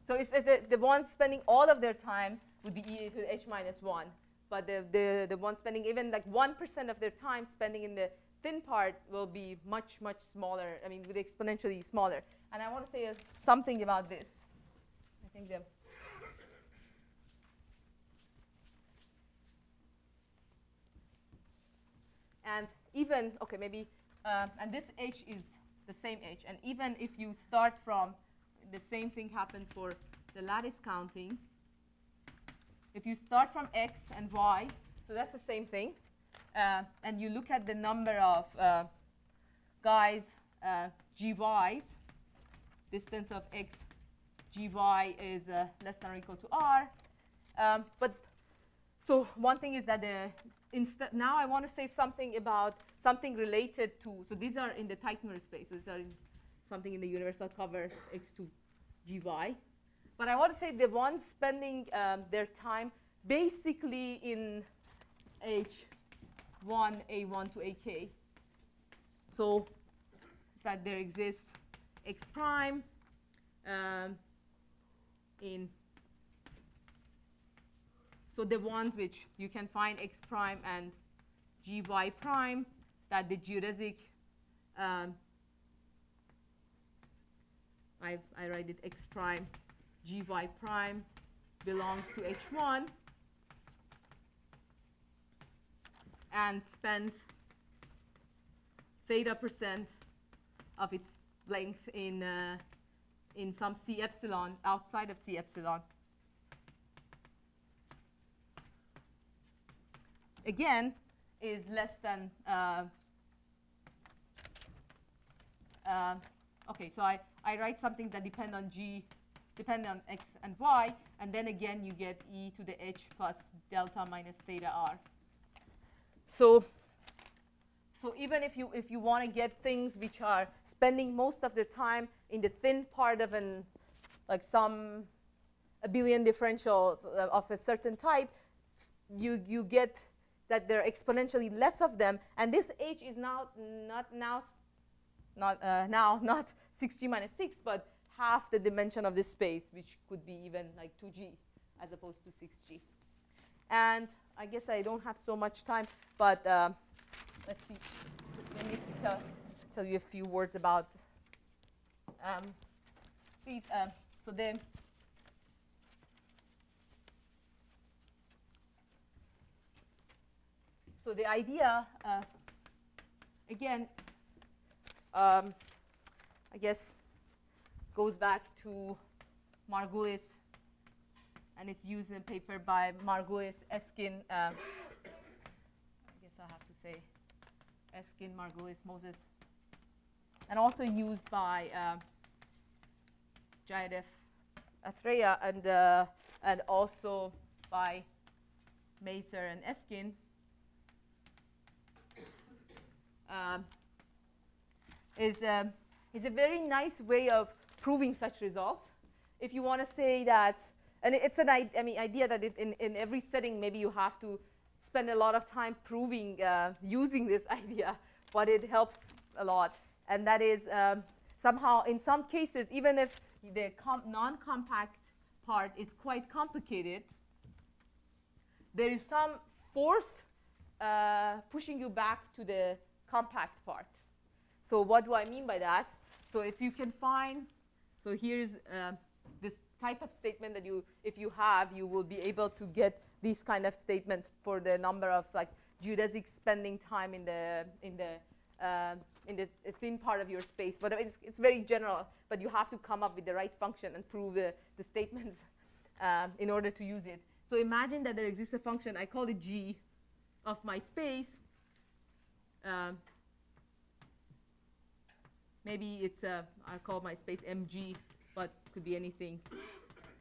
So it's the ones spending all of their time would be e to the h minus 1, but the ones spending even like 1% of their time spending in the thin part will be much, much smaller, I mean, with exponentially smaller. And I want to say something about this. I think the and even, okay, maybe, and this h is the same h. And even if you start from, the same thing happens for the lattice counting. If you start from x and y, so that's the same thing, and you look at the number of guys, gy's, distance of x, gy is less than or equal to r. But so one thing is that now I want to say something about something related to, so these are in the Teichner space, so these are something in the universal cover x to gy. But I want to say the ones spending their time basically in H1, A1 to AK. So that there exists x prime in, so the ones which you can find x prime and gy prime, that the geodesic, I write it x prime, gy prime belongs to H1 and spends theta % of its length in some C epsilon, outside of C epsilon. Again, is less than, okay, so I write some things that depend on x and y, and then again you get e to the h plus delta minus theta r. So even if you want to get things which are spending most of their time in the thin part of an, like a billion differentials of a certain type, you get that there are exponentially less of them, and this h is now not 6g minus 6, but half the dimension of this space, which could be even like 2g as opposed to 6g. And I guess I don't have so much time, but let's see. Let me tell you a few words about these. So the idea, again, I guess, goes back to Margulis, and it's used in a paper by Margulis, Eskin, I guess I have to say Eskin, Margulis, Moses, and also used by Jayadev Athreya, and also by Maser and Eskin, is a very nice way of proving such results. If you want to say that, and it's an idea that in every setting maybe you have to spend a lot of time proving using this idea, but it helps a lot. And that is somehow in some cases, even if the non-compact part is quite complicated, there is some force pushing you back to the compact part. So what do I mean by that? So if you can find, so here's this type of statement that if you have, you will be able to get these kind of statements for the number of like geodesic spending time in the thin part of your space. But it's very general, but you have to come up with the right function and prove the statements in order to use it. So imagine that there exists a function, I call it G of my space. Maybe it's I call my space mg, but could be anything.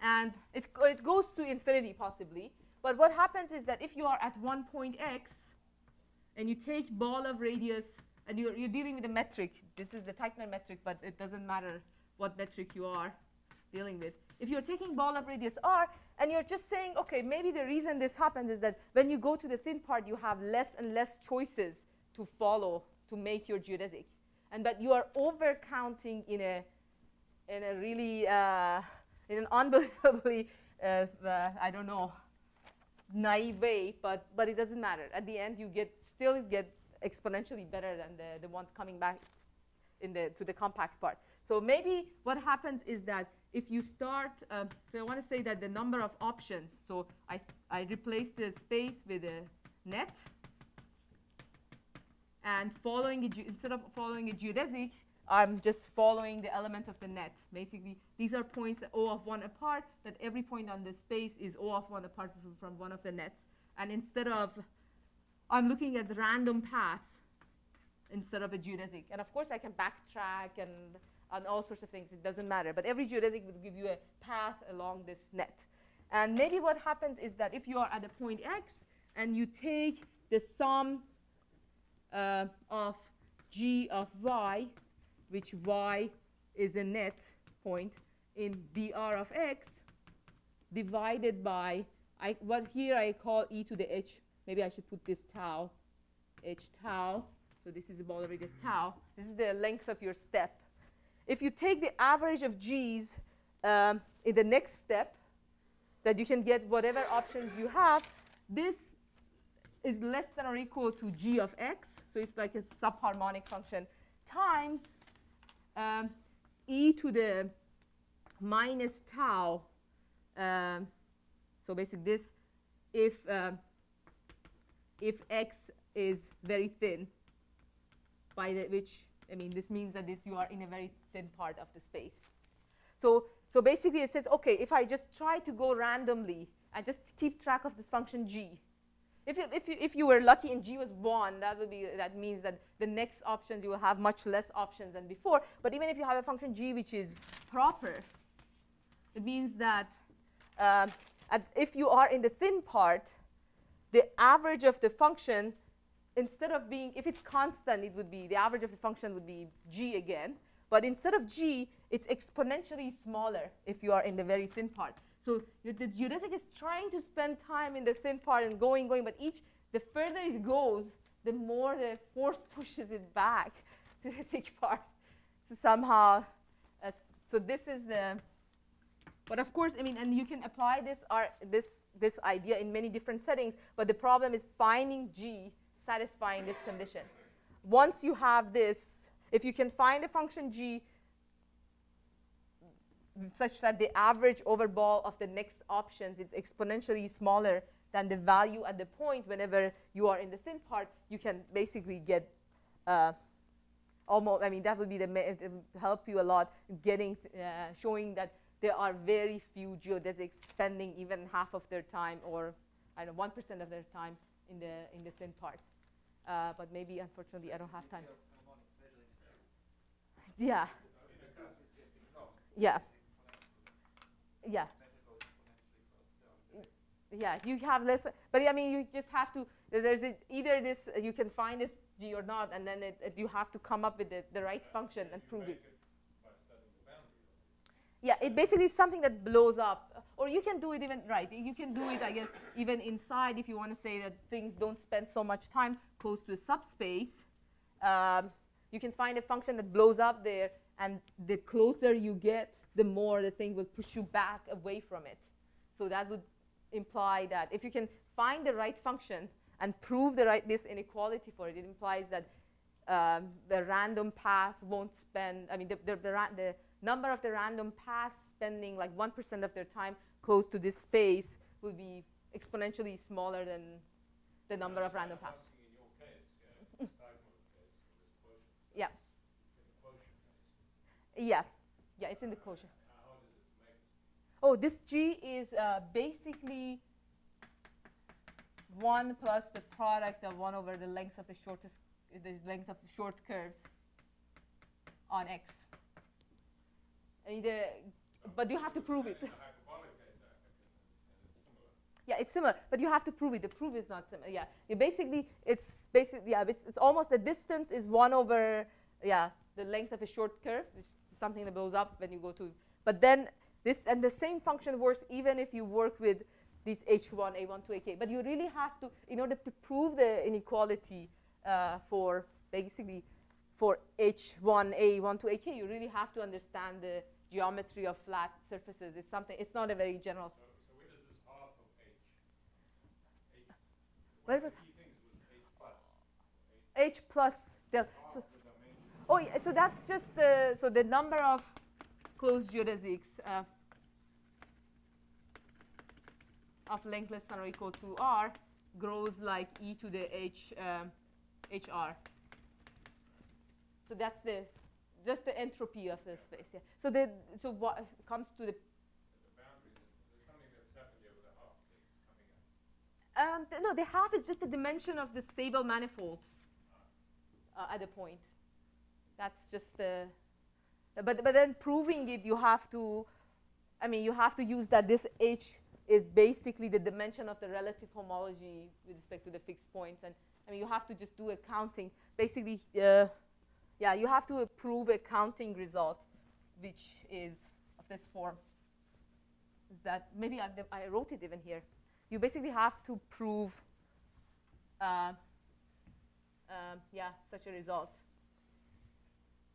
And it goes to infinity possibly. But what happens is that if you are at one point x, and you take ball of radius, and you're dealing with a metric. This is the Teichmann metric, but it doesn't matter what metric you are dealing with. If you're taking ball of radius r, and you're just saying, OK, maybe the reason this happens is that when you go to the thin part, you have less and less choices to follow to make your geodesic. And but you are overcounting in a really in an unbelievably I don't know, naive way, but it doesn't matter. At the end, you still get exponentially better than the ones coming back to the compact part. So maybe what happens is that if you start, so I want to say that the number of options. So I replace the space with a net. And instead of following a geodesic, I'm just following the element of the net. Basically, these are points that O of 1 apart, that every point on the space is O of 1 apart from one of the nets. And instead of, I'm looking at random paths instead of a geodesic. And of course, I can backtrack and all sorts of things. It doesn't matter. But every geodesic will give you a path along this net. And maybe what happens is that if you are at a point x, and you take the sum of g of y, which y is a net point in dr of x, divided by what here I call e to the h. Maybe I should put this tau, h tau. So this is the ball radius tau. This is the length of your step. If you take the average of g's in the next step, that you can get whatever options you have, this is less than or equal to g of x, so it's like a subharmonic function, times e to the minus tau. So basically this, if x is very thin, which, I mean, this means that you are in a very thin part of the space. So basically it says, OK, if I just try to go randomly and just keep track of this function g, if you were lucky and g was 1, that means that the next options you will have much less options than before. But even if you have a function g which is proper, it means that if you are in the thin part, the average of the function, instead of being, if it's constant, it would be, the average of the function would be g again. But instead of g, it's exponentially smaller if you are in the very thin part. So the geodesic is trying to spend time in the thin part and going, but the further it goes, the more the force pushes it back to the thick part. So somehow, so this is the, but of course, I mean, and you can apply this idea in many different settings, but the problem is finding g satisfying this condition. Once you have this, if you can find a function g such that the average over ball of the next options is exponentially smaller than the value at the point whenever you are in the thin part, you can basically get almost, I mean, that will be it will help you a lot in showing that there are very few geodesics spending even half of their time, or I don't know, 1% of their time in the thin part. But maybe, unfortunately, I don't have time. Yeah. Yeah. Yeah. Yeah, you have less, but I mean, you just have to, either this, you can find this G or not, and then you have to come up with the right function and prove it. By studying the boundary. Yeah, it basically is something that blows up. Or you can do it even, right, you can do it, I guess, even inside if you want to say that things don't spend so much time close to a subspace. You can find a function that blows up there, and the closer you get, the more the thing will push you back away from it. So that would imply that if you can find the right function and prove this inequality for it, it implies that the random path won't spend, I mean, the number of the random paths spending like 1% of their time close to this space will be exponentially smaller than the number of random paths. In your case, yeah, Yeah. it's in the quotient case. Yeah. Yeah, it's in the quotient. How does it make it? Oh, this G is basically 1 plus the product of 1 over the length of the length of the short curves on X. But you have to prove it. In the hyperbolic case, I can understand it's similar. Yeah, it's similar, but you have to prove it. The proof is not similar. Yeah, it's almost the distance is 1 over the length of a short curve, which is something that blows up when you go to. But then the same function works even if you work with these H1, A1 to AK. But you really have to, in order to prove the inequality for H1, A1 to AK, you really have to understand the geometry of flat surfaces. It's not a very general. So where does this half of H? Where was Key things was H plus. H plus del. So, oh, yeah, so that's just the number of closed geodesics of length less than or equal to R grows like e to the HR. So that's just the entropy of the space. Yeah. So what comes to the boundary, there's something that's happened here with the half that's coming up. no, the half is just the dimension of the stable manifold at a point. That's just the. But then proving it, you have to use that this H is basically the dimension of the relative homology with respect to the fixed points, and you have to just do a counting. Basically, you have to prove a counting result, which is of this form. Is that maybe I wrote it even here? You basically have to prove, such a result.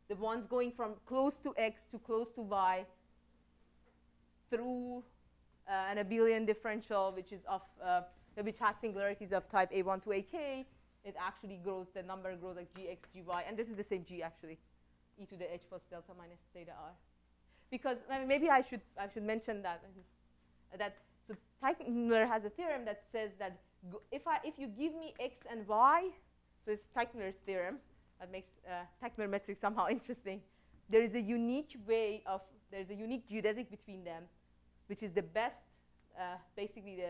The ones going from close to X to close to Y through an abelian differential, which is which has singularities of type A1 to AK. It actually grows, the number grows like Gx, Gy, and this is the same G actually, e to the H plus delta minus theta R. Because maybe I should mention that so Teichner has a theorem that says that if you give me X and Y, so it's Teichner's theorem that makes Teichner metric somehow interesting. There is a unique geodesic between them, which is the best, basically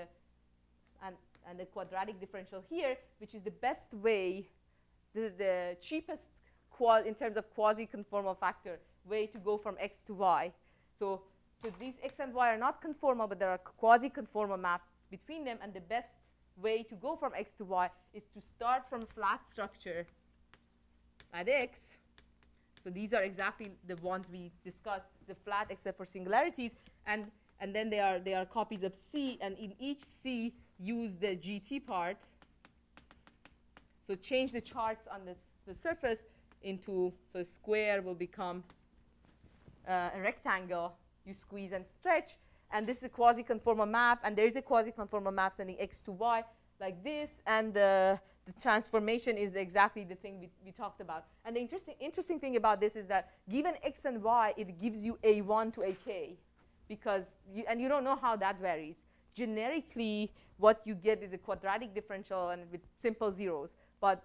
and the quadratic differential here, which is the best way, the cheapest in terms of quasi-conformal factor way to go from X to Y. So these X and Y are not conformal, but there are quasi-conformal maps between them, and the best way to go from X to Y is to start from a flat structure at X. So these are exactly the ones we discussed, the flat except for singularities, and then they are copies of C, and in each C use the GT part. So change the charts on the surface into, so a square will become a rectangle. You squeeze and stretch, and this is a quasi-conformal map, and there is a quasi-conformal map sending X to Y like this, and the transformation is exactly the thing we talked about. And the interesting thing about this is that given X and Y, it gives you A1 to AK, because you don't know how that varies. Generically, what you get is a quadratic differential and with simple zeros. But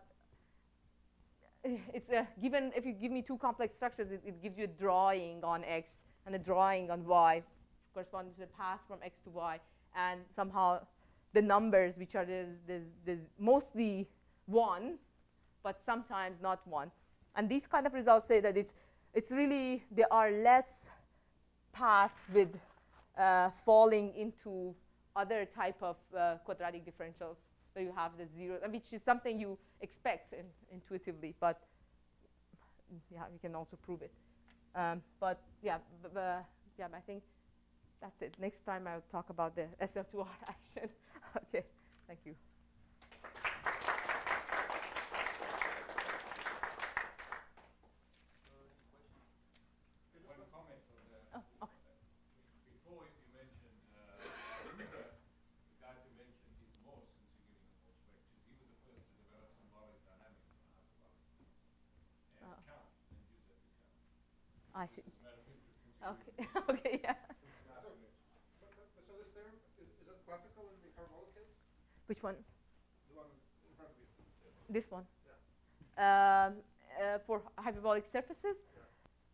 it's given, if you give me two complex structures, it gives you a drawing on X and a drawing on Y, corresponding to the path from X to Y, and somehow the numbers, which are there's mostly 1, but sometimes not 1. And these kind of results say that it's really, there are less paths with falling into other type of quadratic differentials where you have the zero, which is something you expect intuitively, but yeah, we can also prove it. But yeah, yeah, I think that's it. Next time I'll talk about the SL2R action. Okay, thank you. One comment on that. Oh, okay. Before you mentioned the guy who mentioned is Morse, since you're giving us more spectrum. He was the first to develop symbolic dynamics on hyperbolic. And count, and use that to count. I see. As a matter of interest, since Okay, you're okay, yeah. So this theorem, is that classical in the hyperbolic case? Which one? The one in front of you. This one. Yeah. For hyperbolic surfaces,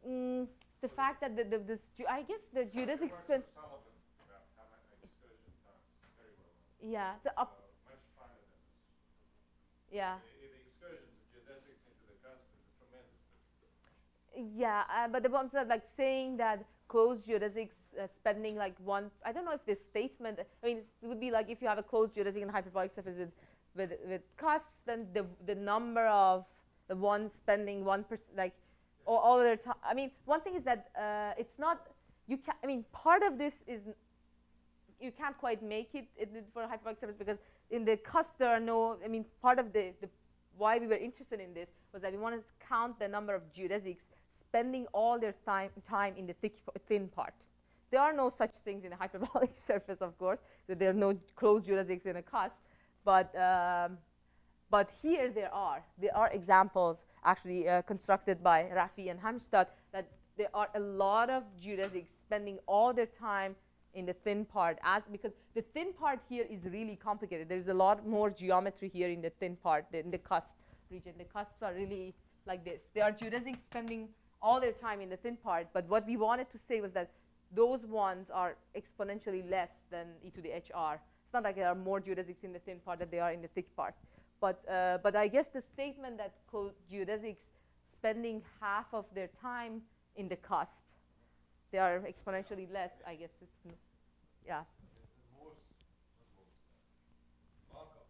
the fact that I guess the geodesic spin. Some of them about how much dispersion times very well known. Yeah, the up. Much finer than this. Yeah. The excursions of geodesics into the cusp is a tremendous difference. Yeah, but the ones that like saying that closed geodesics spending like one. I don't know if this statement. I mean, it would be like if you have a closed geodesic and hyperbolic surface with cusps, then the number of the ones spending 1%, like all their time. I mean, one thing is that it's not. You can. I mean, part of this is you can't quite make it for a hyperbolic surface because in the cusp there are no. I mean, part of the why we were interested in this was that we wanted to count the number of geodesics spending all their time in the thin part. There are no such things in a hyperbolic surface, of course. There are no closed geodesics in a cusp, but here there are examples actually constructed by Rafi and Hamstadt that there are a lot of geodesics spending all their time in the thin part, because the thin part here is really complicated. There's a lot more geometry here in the thin part, in the cusp region. The cusps are really like this. There are geodesics spending all their time in the thin part, but what we wanted to say was that those ones are exponentially less than e to the HR. It's not like there are more geodesics in the thin part than there are in the thick part. But I guess the statement that geodesics spending half of their time in the cusp, they are exponentially less, I guess it's, yeah. Markup.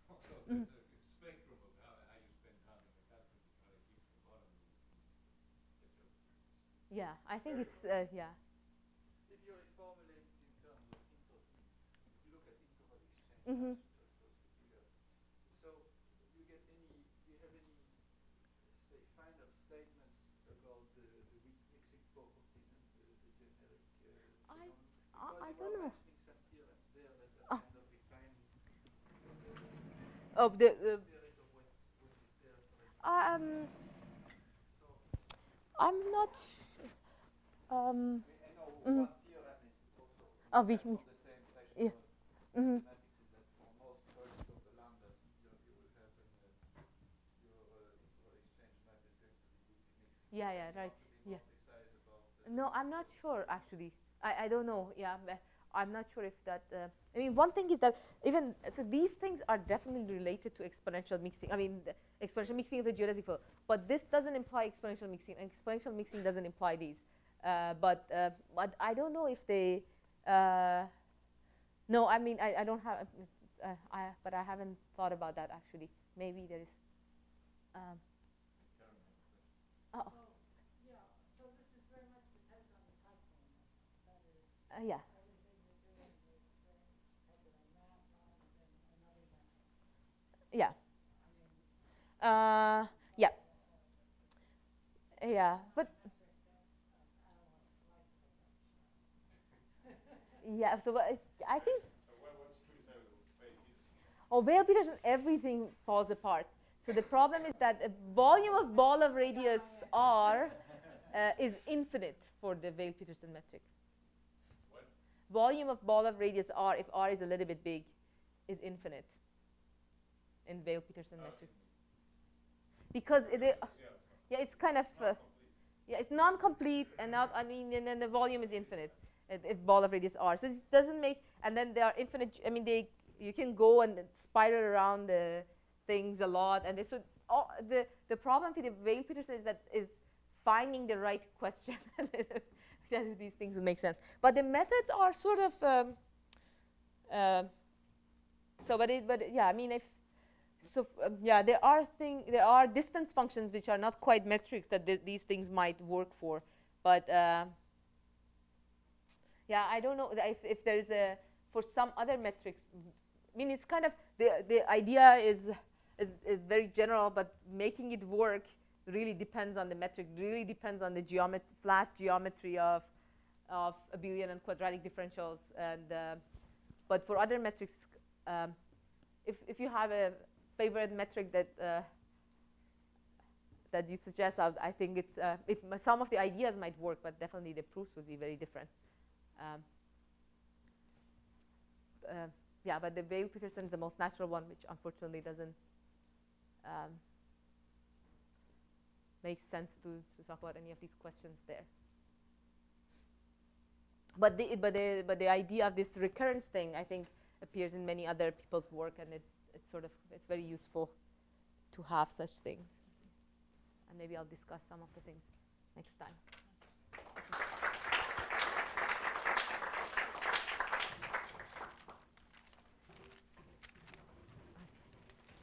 Also, there's a spectrum of how you spend time in the cusp to try to keep the bottom. Yeah, I think it's, yeah. If you're formulating in terms of entropy, you look at interval exchange. Mm-hmm. So you get any? Do you have any, say, final statements about the weak mixing property and the generic? I don't know. Mentioning some theorems there that are kind of refining Of the spirit of what is there. So I'm not. I know one theorem is also Oh, we from the same yeah. threshold. Mathematics is that for most versions of the lambdas, you will have your interval exchange map is going to be weakly mixing. Yeah, yeah, right. Yeah. Precise about No, I'm not sure actually. I don't know. Yeah, I'm not sure if that. I mean, one thing is that even so, these things are definitely related to exponential mixing. I mean, the exponential mixing of the geodesic field, but this doesn't imply exponential mixing, and exponential mixing doesn't imply these. But I don't know if they. No, I mean, I don't have. But I haven't thought about that actually. Maybe there is. Oh. Yeah, so this is very much depends on the type format. That is, Yeah. everything you're doing is taking a map rather than another method. Yeah. I mean, Yeah. Yeah, but yeah. So I think. So what's true is Oh, Weil-Petersen, everything falls apart. So the problem is that a volume of ball of radius r is infinite for the Weil-Petersen metric. What? Volume of ball of radius r, if r is a little bit big, is infinite in Weil-Petersen metric. Because yeah, it's kind of yeah, it's non-complete and not. I mean, and then the volume is infinite if ball of radius r. So it doesn't make. And then there are infinite. I mean, you can go and spiral around the things a lot, and so the problem with the Weil-Petersen is finding the right question. These things will make sense. But the methods are sort of Yeah, I mean, if so, yeah, there are distance functions which are not quite metrics that these things might work for, but yeah, I don't know if there's for some other metrics. I mean, it's kind of the idea is very general, but making it work really depends on the metric. Really depends on the flat geometry of abelian and quadratic differentials. And but for other metrics, if you have a favorite metric that you suggest, I think some of the ideas might work, but definitely the proofs would be very different. Yeah, but the Weil-Petersen is the most natural one, which unfortunately doesn't make sense to talk about any of these questions there. But the idea of this recurrence thing, I think, appears in many other people's work, and it's very useful to have such things. And maybe I'll discuss some of the things next time.